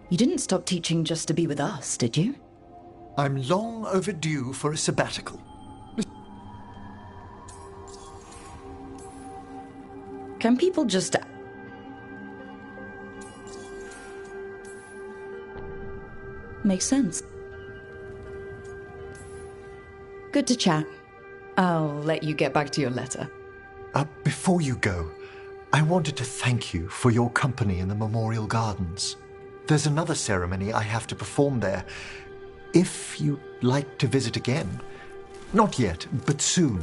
You didn't stop teaching just to be with us, did you? I'm long overdue for a sabbatical. Can people just... Makes sense. Good to chat. I'll let you get back to your letter. Before you go, I wanted to thank you for your company in the Memorial Gardens. There's another ceremony I have to perform there. If you'd like to visit again. Not yet, but soon.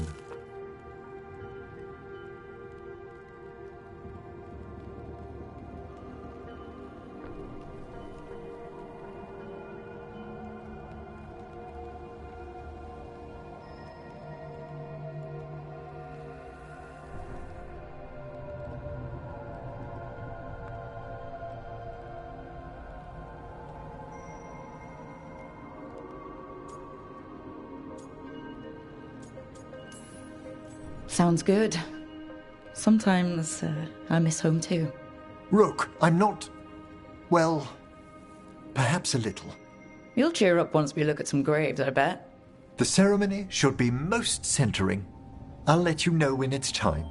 Sounds good. Sometimes I miss home too. Rook, I'm not... well, perhaps a little. You'll cheer up once we look at some graves, I bet. The ceremony should be most centering. I'll let you know when it's time.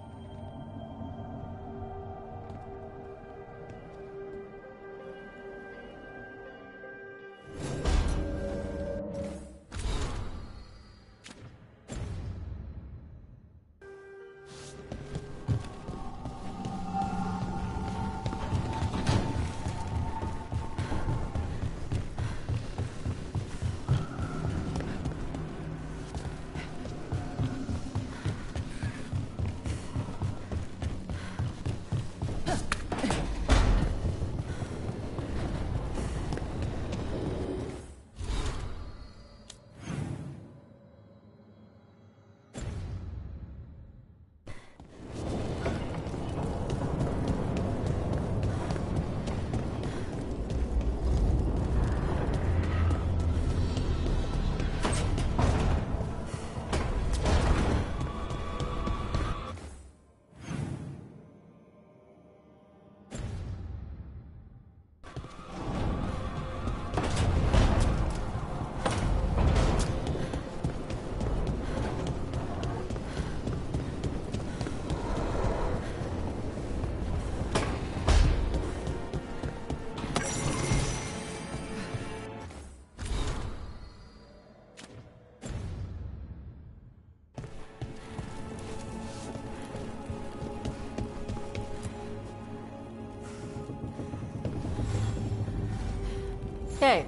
Hey,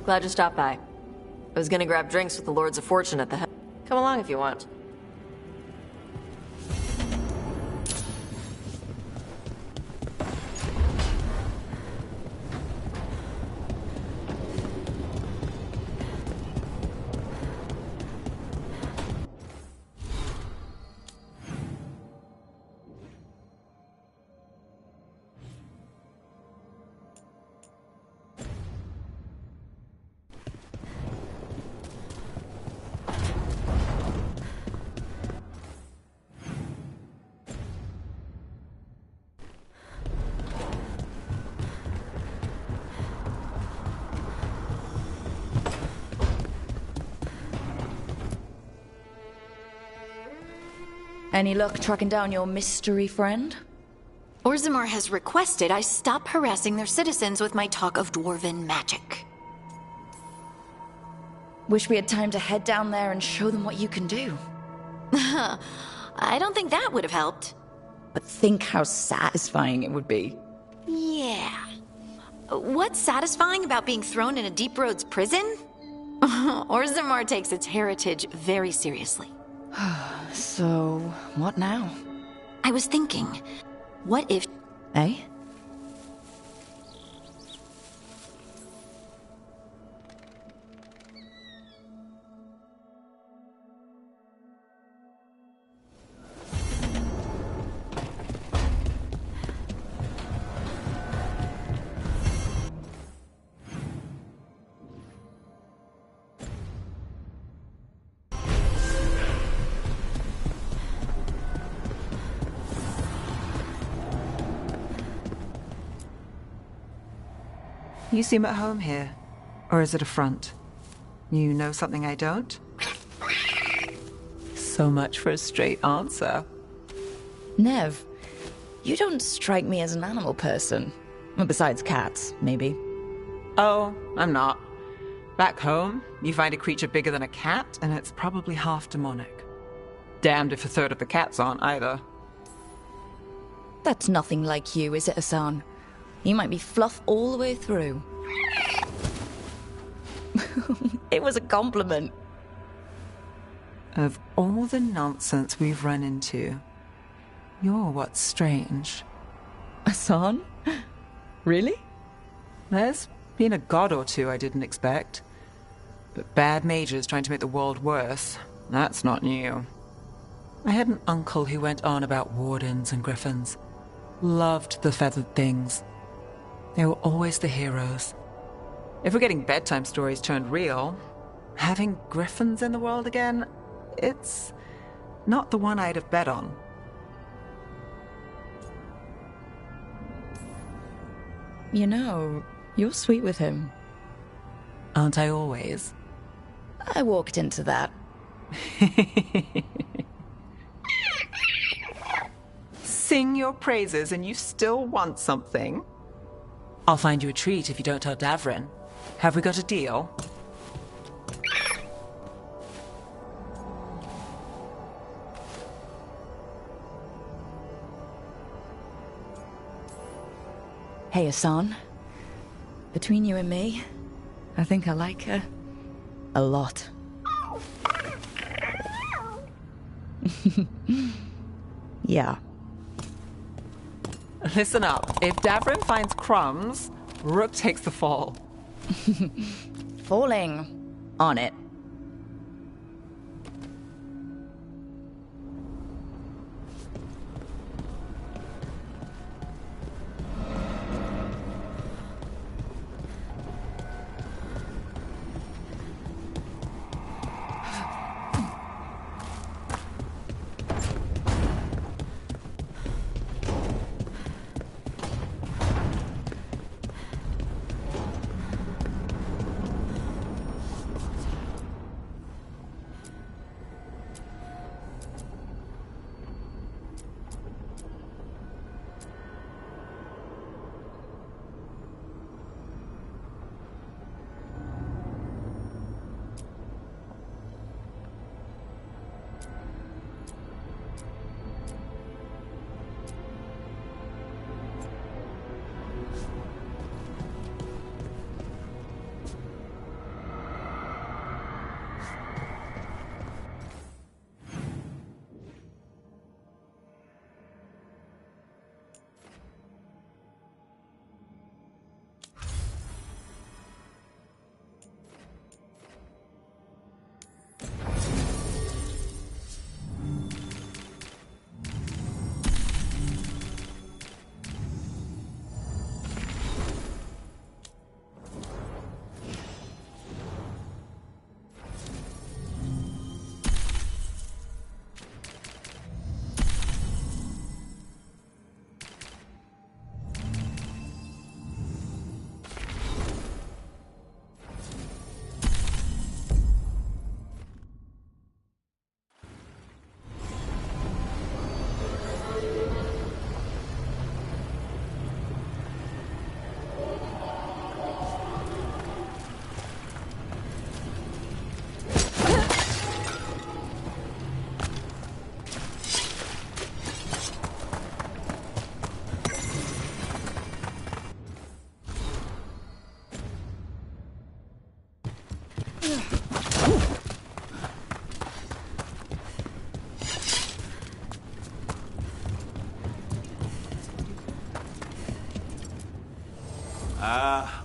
glad you stopped by. I was gonna grab drinks with the Lords of Fortune at the head. Come along if you want. Any luck tracking down your mystery friend? Orzammar has requested I stop harassing their citizens with my talk of dwarven magic. Wish we had time to head down there and show them what you can do. I don't think that would have helped. But think how satisfying it would be. Yeah. What's satisfying about being thrown in a Deep Roads prison? Orzammar takes its heritage very seriously. So, what now? I was thinking, what if... Eh? You seem at home here. Or is it a front? You know something I don't? So much for a straight answer. Nev, you don't strike me as an animal person. Well, besides cats, maybe. Oh, I'm not. Back home, you find a creature bigger than a cat, and it's probably half demonic. Damned if a third of the cats aren't either. That's nothing like you, is it, Hassan? You might be fluff all the way through. It was a compliment. Of all the nonsense we've run into, you're what's strange. Hassan? Really? There's been a god or two I didn't expect. But bad mages trying to make the world worse, that's not new. I had an uncle who went on about wardens and griffins. Loved the feathered things. They were always the heroes. If we're getting bedtime stories turned real, having griffins in the world again, it's Not the one I'd have bet on. You know, you're sweet with him. Aren't I always? I walked into that. Sing your praises and you still want something? I'll find you a treat if you don't tell Davrin. Have we got a deal? Hey, Hassan. Between you and me, I think I like her a lot. Yeah. Listen up. If Davrin finds crumbs, Rook takes the fall. Falling on it.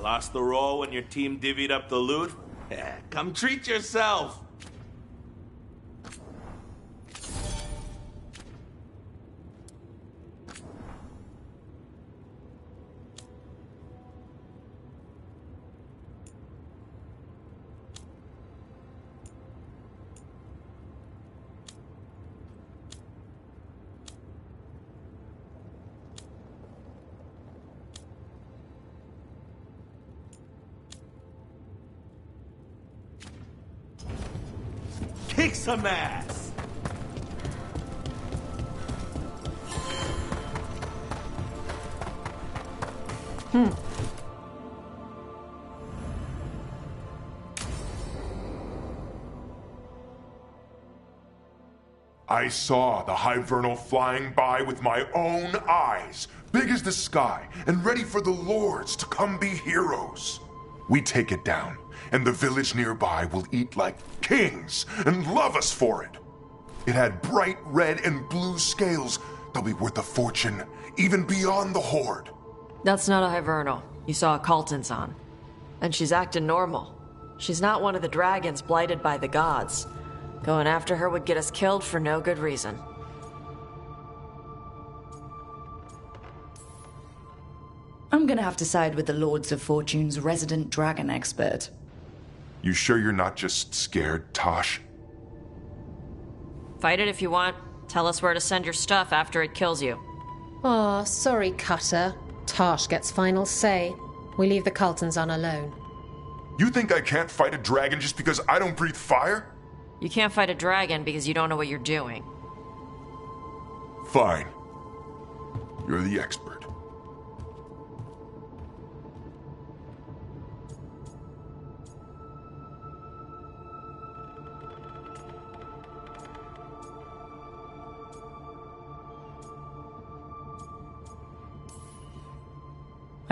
Lost the roll when your team divvied up the loot? Come treat yourself! Kick some ass! I saw the Hivernal flying by with my own eyes, big as the sky, and ready for the lords to come be heroes. We take it down, and the village nearby will eat like kings and love us for it. It had bright red and blue scales. They'll be worth a fortune, even beyond the Horde. That's not a Hivernal. You saw a Calton's on. And she's acting normal. She's not one of the dragons blighted by the gods. Going after her would get us killed for no good reason. I'm gonna have to side with the Lords of Fortune's resident dragon expert. You sure you're not just scared, Tosh? Fight it if you want. Tell us where to send your stuff after it kills you. Aw, sorry, Cutter. Tarsh gets final say. We leave the Cultons on alone. You think I can't fight a dragon just because I don't breathe fire? You can't fight a dragon because you don't know what you're doing. Fine. You're the expert.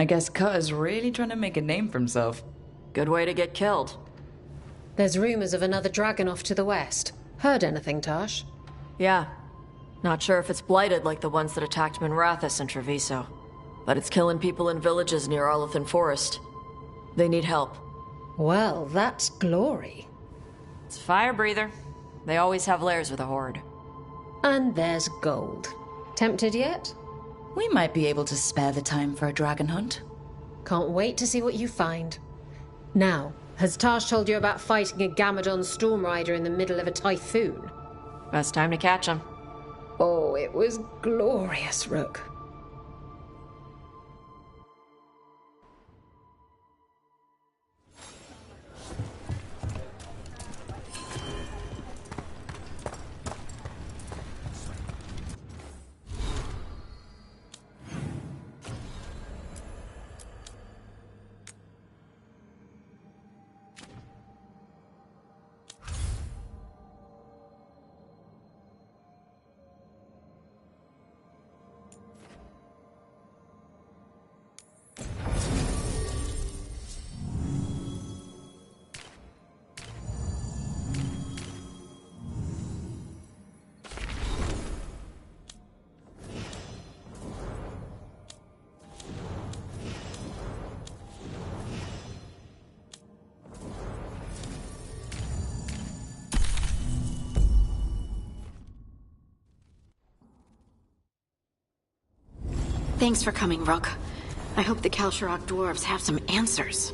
I guess Cutter's really trying to make a name for himself. Good way to get killed. There's rumors of another dragon off to the west. Heard anything, Tarsh? Yeah. Not sure if it's blighted like the ones that attacked Minrathous and Treviso. But it's killing people in villages near Arlethan Forest. They need help. Well, that's glory. It's a fire breather. They always have lairs with a horde. And there's gold. Tempted yet? We might be able to spare the time for a dragon hunt. Can't wait to see what you find. Now, has Tarsh told you about fighting a Gamadon Stormrider in the middle of a typhoon? Best time to catch him. Oh, it was glorious, Rook. Thanks for coming, Rook. I hope the Kalsharok dwarves have some answers.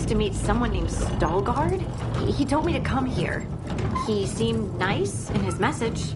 To meet someone named Veilguard. He told me to come here. He seemed nice in his message.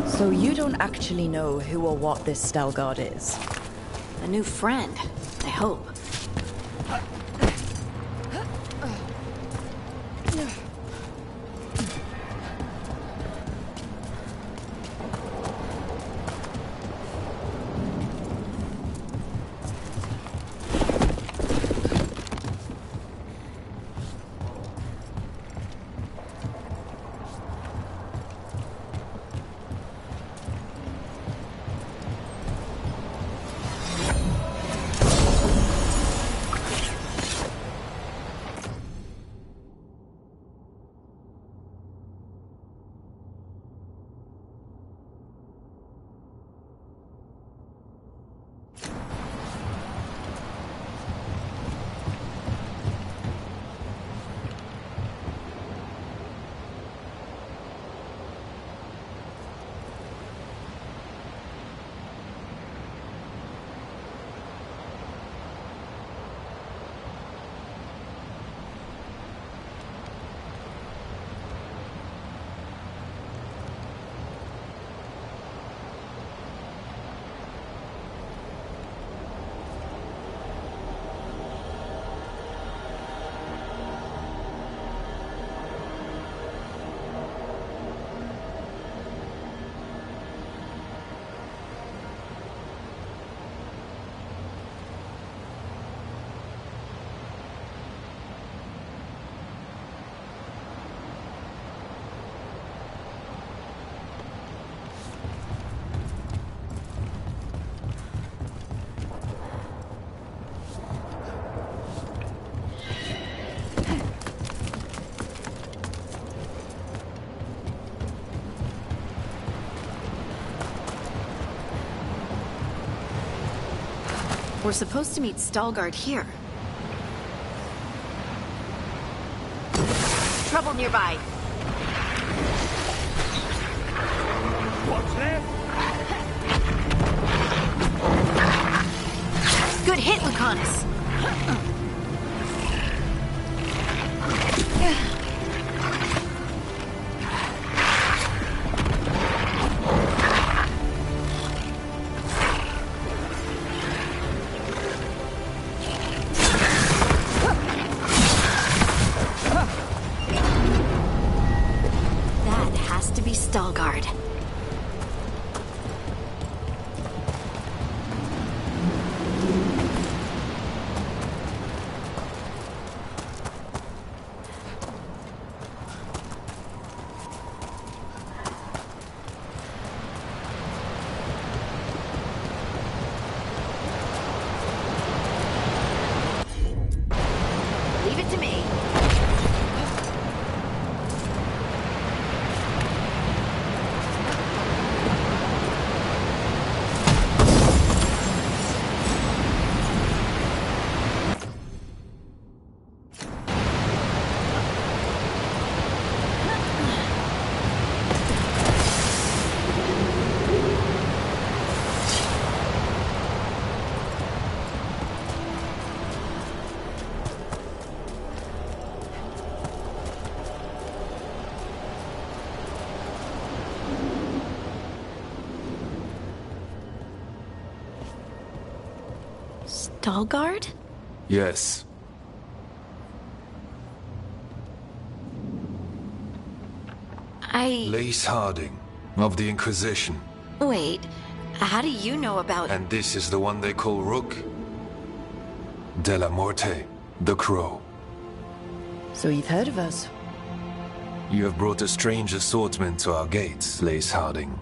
So you don't actually know who or what this Veilguard is? A new friend, I hope. We're supposed to meet Stalgard here. Trouble nearby. What's that? Good hit, Lucanus. That has to be Stalgard. Leave it to me. Veilguard? Yes. Lace Harding, of the Inquisition. Wait, how do you know about... And this is the one they call Rook? De la Morte, the Crow. So you've heard of us? You have brought a strange assortment to our gates, Lace Harding.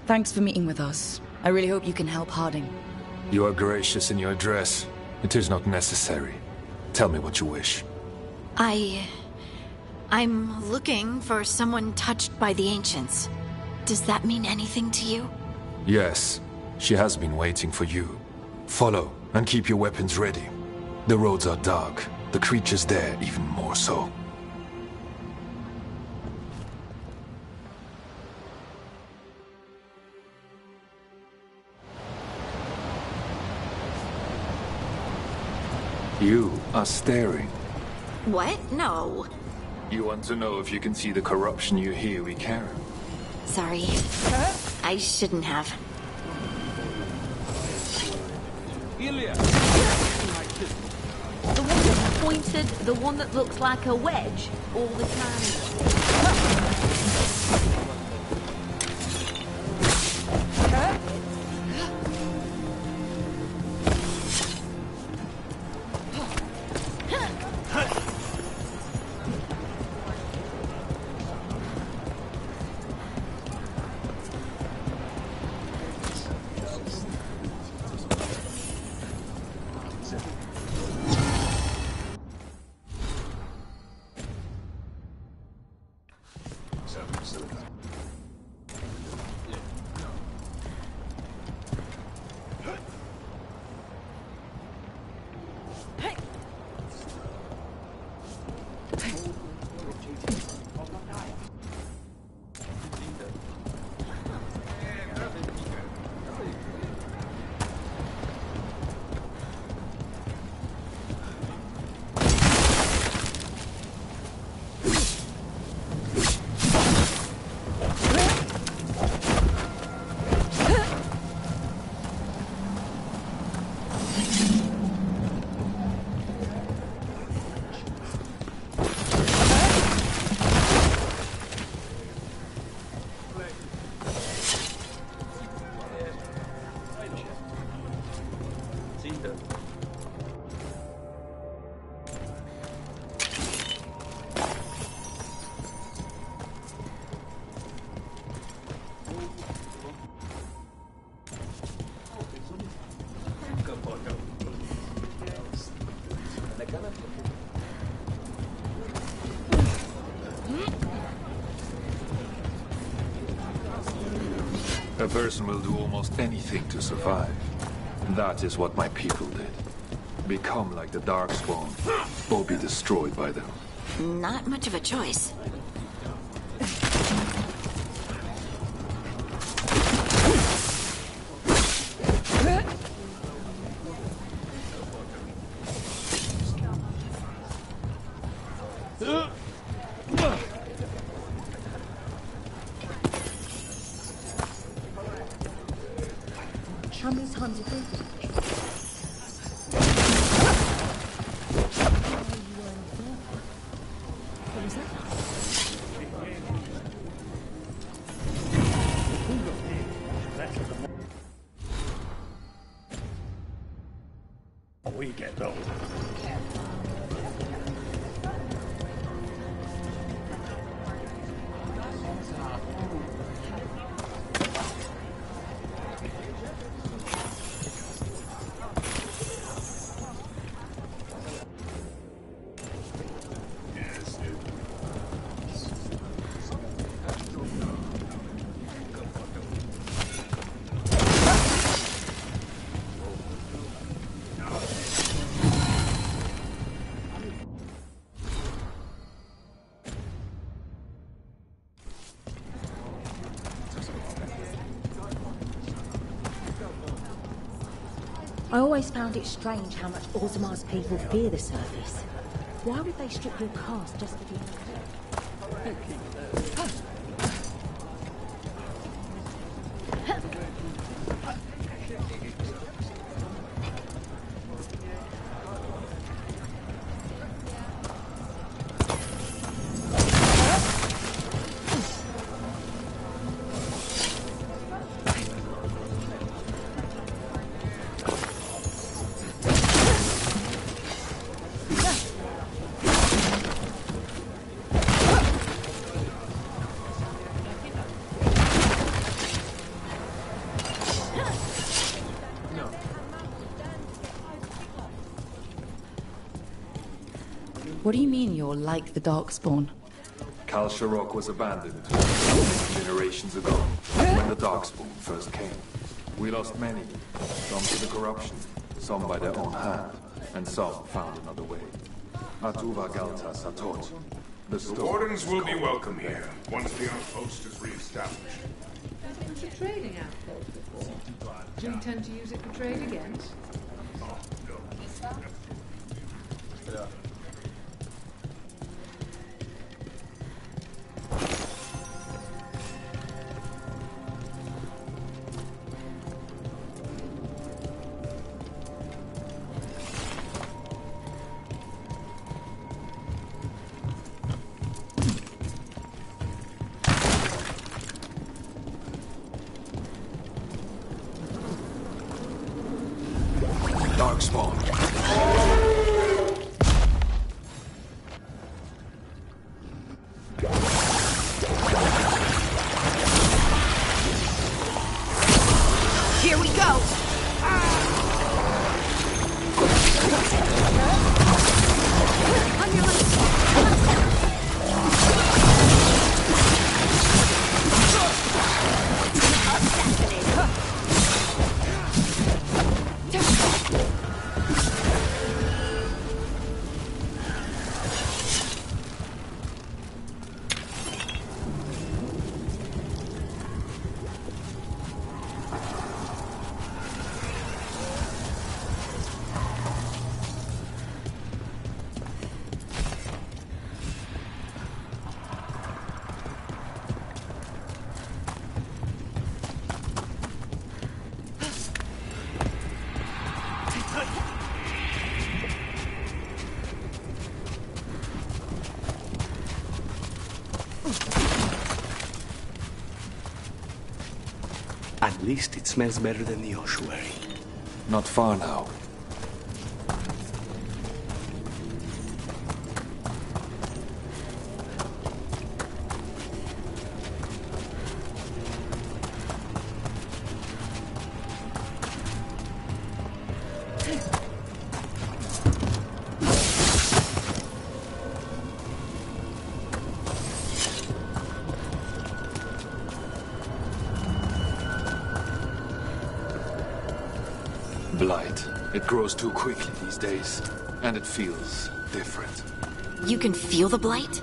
Thanks for meeting with us. I really hope you can help Harding. You are gracious in your address. It is not necessary. Tell me what you wish. I'm looking for someone touched by the Ancients. Does that mean anything to you? Yes. She has been waiting for you. Follow, and keep your weapons ready. The roads are dark. The creatures there even more so. You are staring. What? No. You want to know if you can see the corruption you hear we carry? Sorry. I shouldn't have. Ilya! The one that's pointed, the one that looks like a wedge all the time. A person will do almost anything to survive. That is what my people did. Become like the Darkspawn, or be destroyed by them. Not much of a choice. How many times have you been? What was that? We get old. I always found it strange how much Orzamar's people fear the surface. Why would they strip your caste just to be What do you mean you're like the Darkspawn? Kal Sharok was abandoned generations ago, when the Darkspawn first came. We lost many, some to the corruption, some by their own hand, and some found another way. Atuva Galta Satot. The Wardens will be welcome here, once the outpost is re-established. Has it been a trading outpost before? Do you intend to use it for trade against? Darkspawn. Here we go! At least it smells better than the ossuary. Not far now. Blight. It grows too quickly these days, and it feels different. You can feel the blight?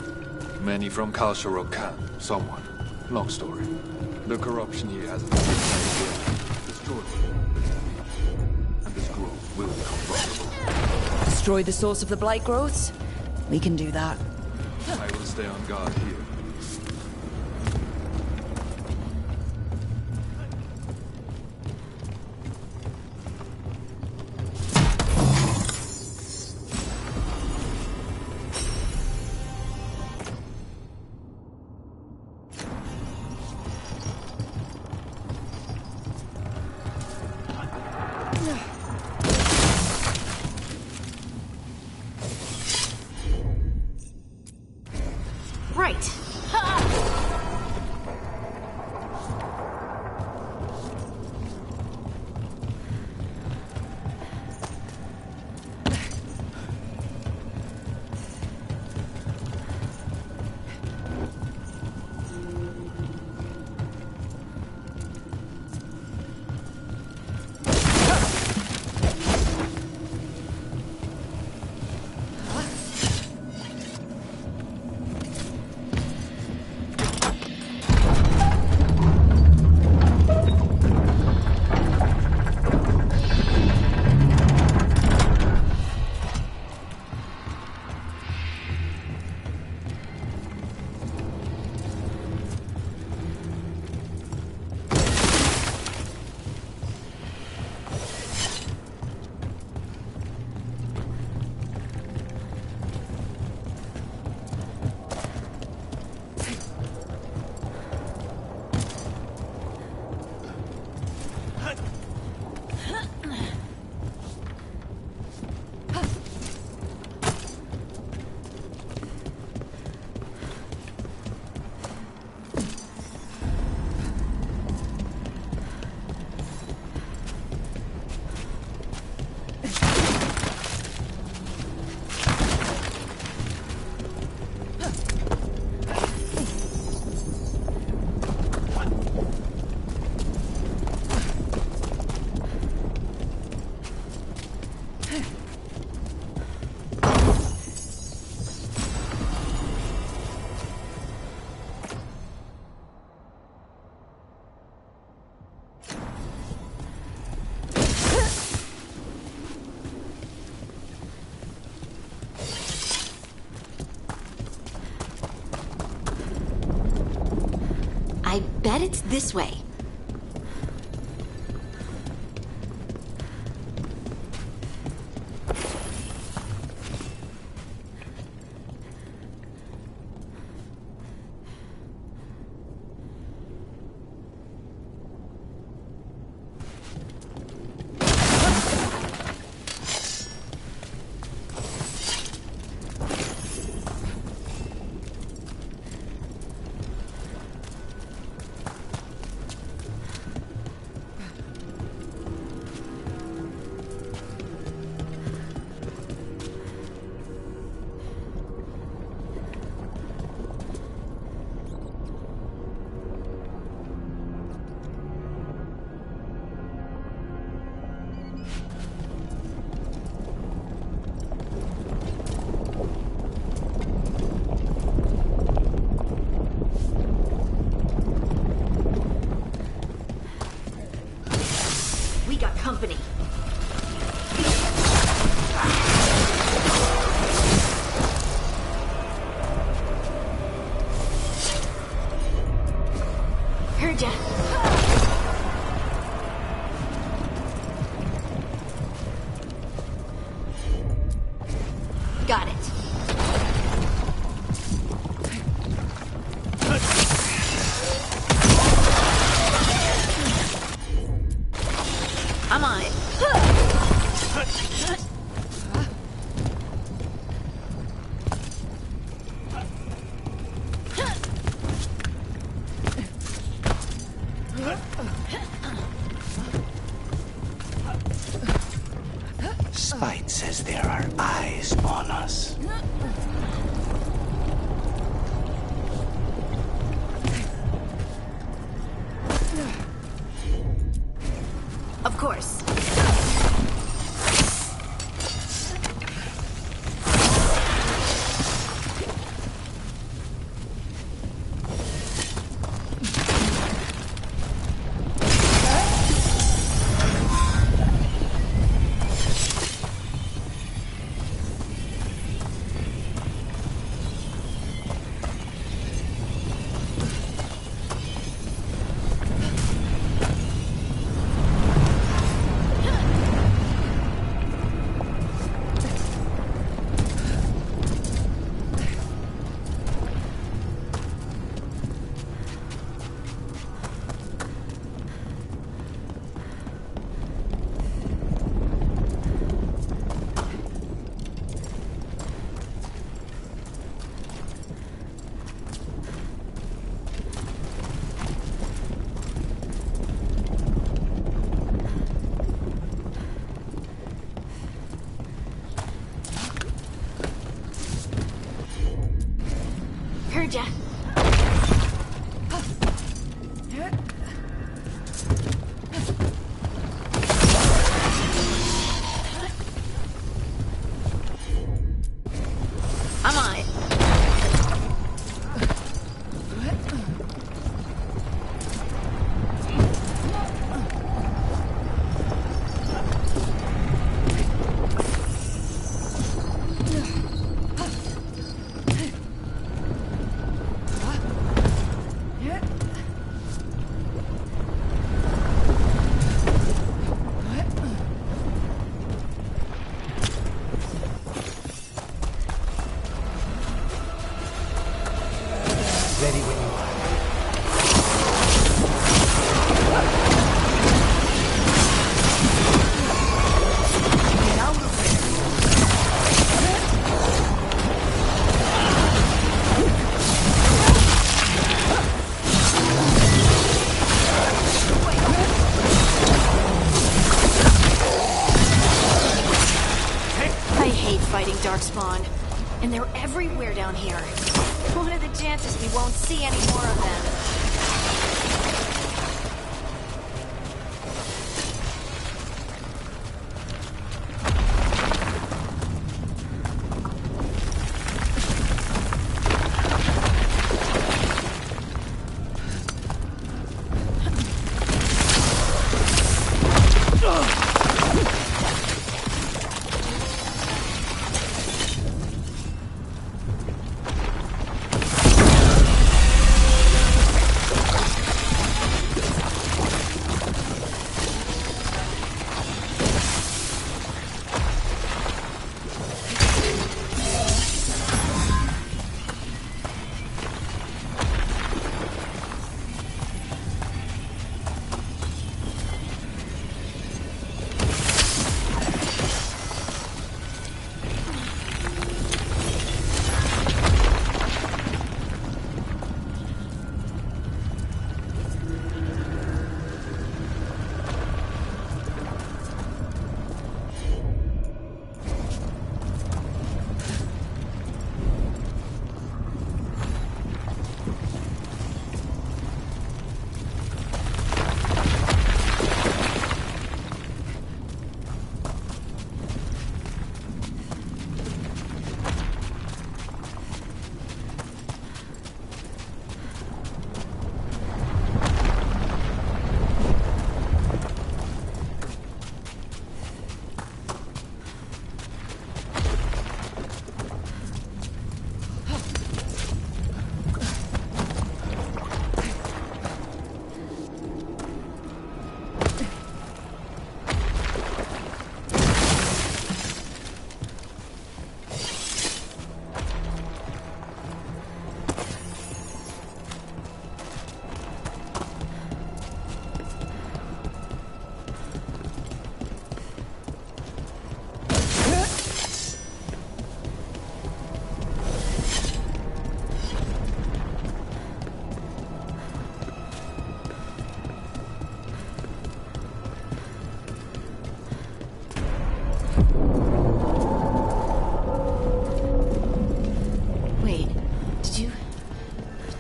Many from Kalsharok can, somewhat. Long story. The corruption here hasn't been destroyed. And this growth will become vulnerable. Destroy the source of the blight growths? We can do that. I will stay on guard here. Right. I bet it's this way. We got company. Heard ya. Got it. I'm on it. Spite says there are eyes on us. Of course. heard ya. I'm on it. Ready when you are. Get out of I hate fighting Darkspawn. And they're everywhere down here. What are the chances we won't see any more of them?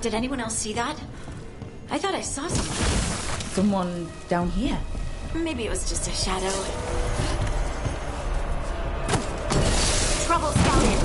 Did anyone else see that? I thought I saw someone. Someone down here? Maybe it was just a shadow. Trouble scouted.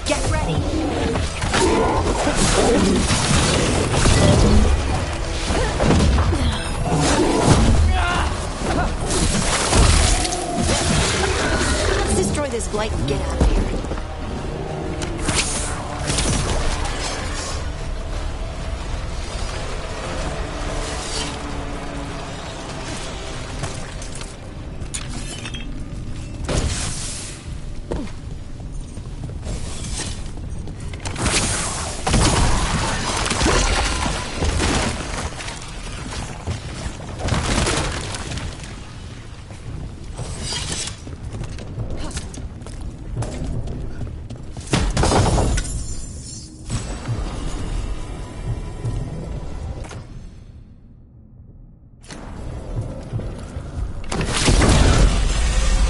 Get ready. Let's destroy this blight and get out of here.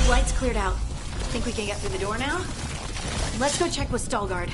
Light's cleared out. Think we can get through the door now? Let's go check with Veilguard.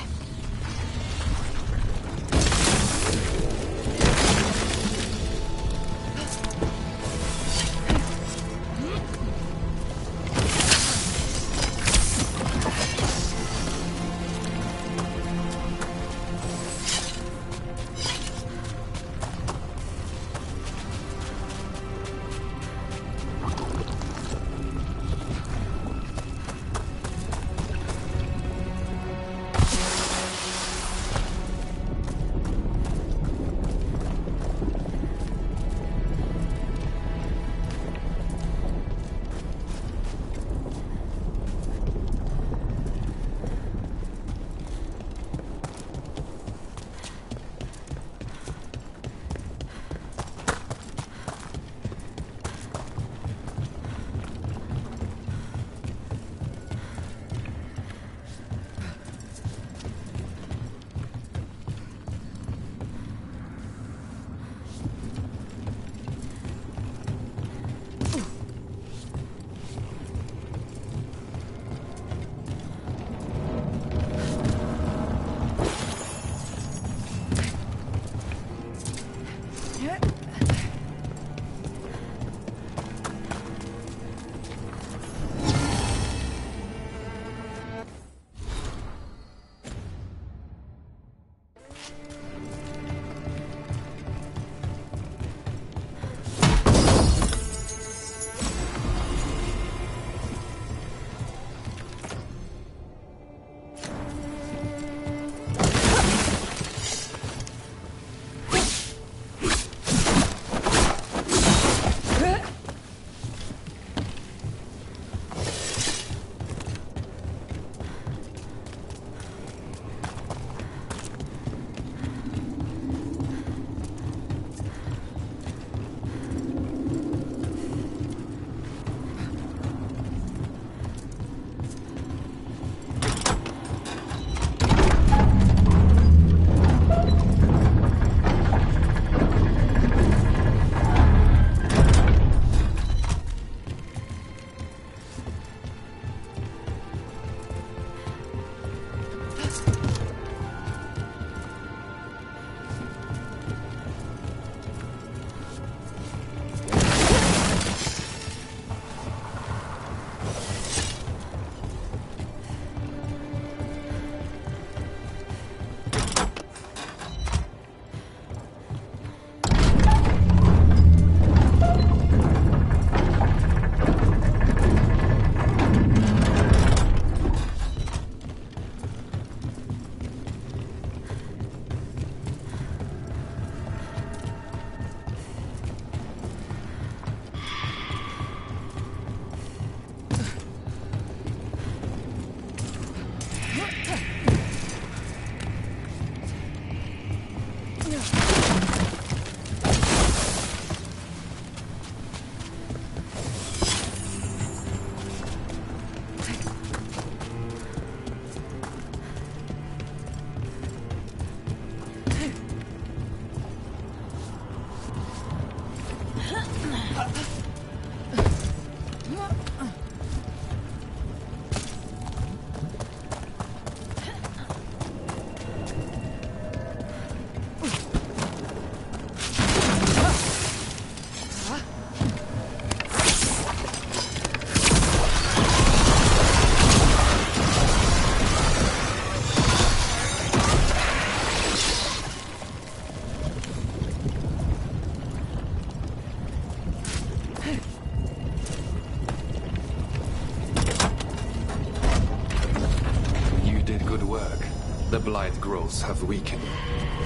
The blight growths have weakened.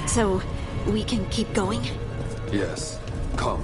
So, we can keep going? Yes. Come.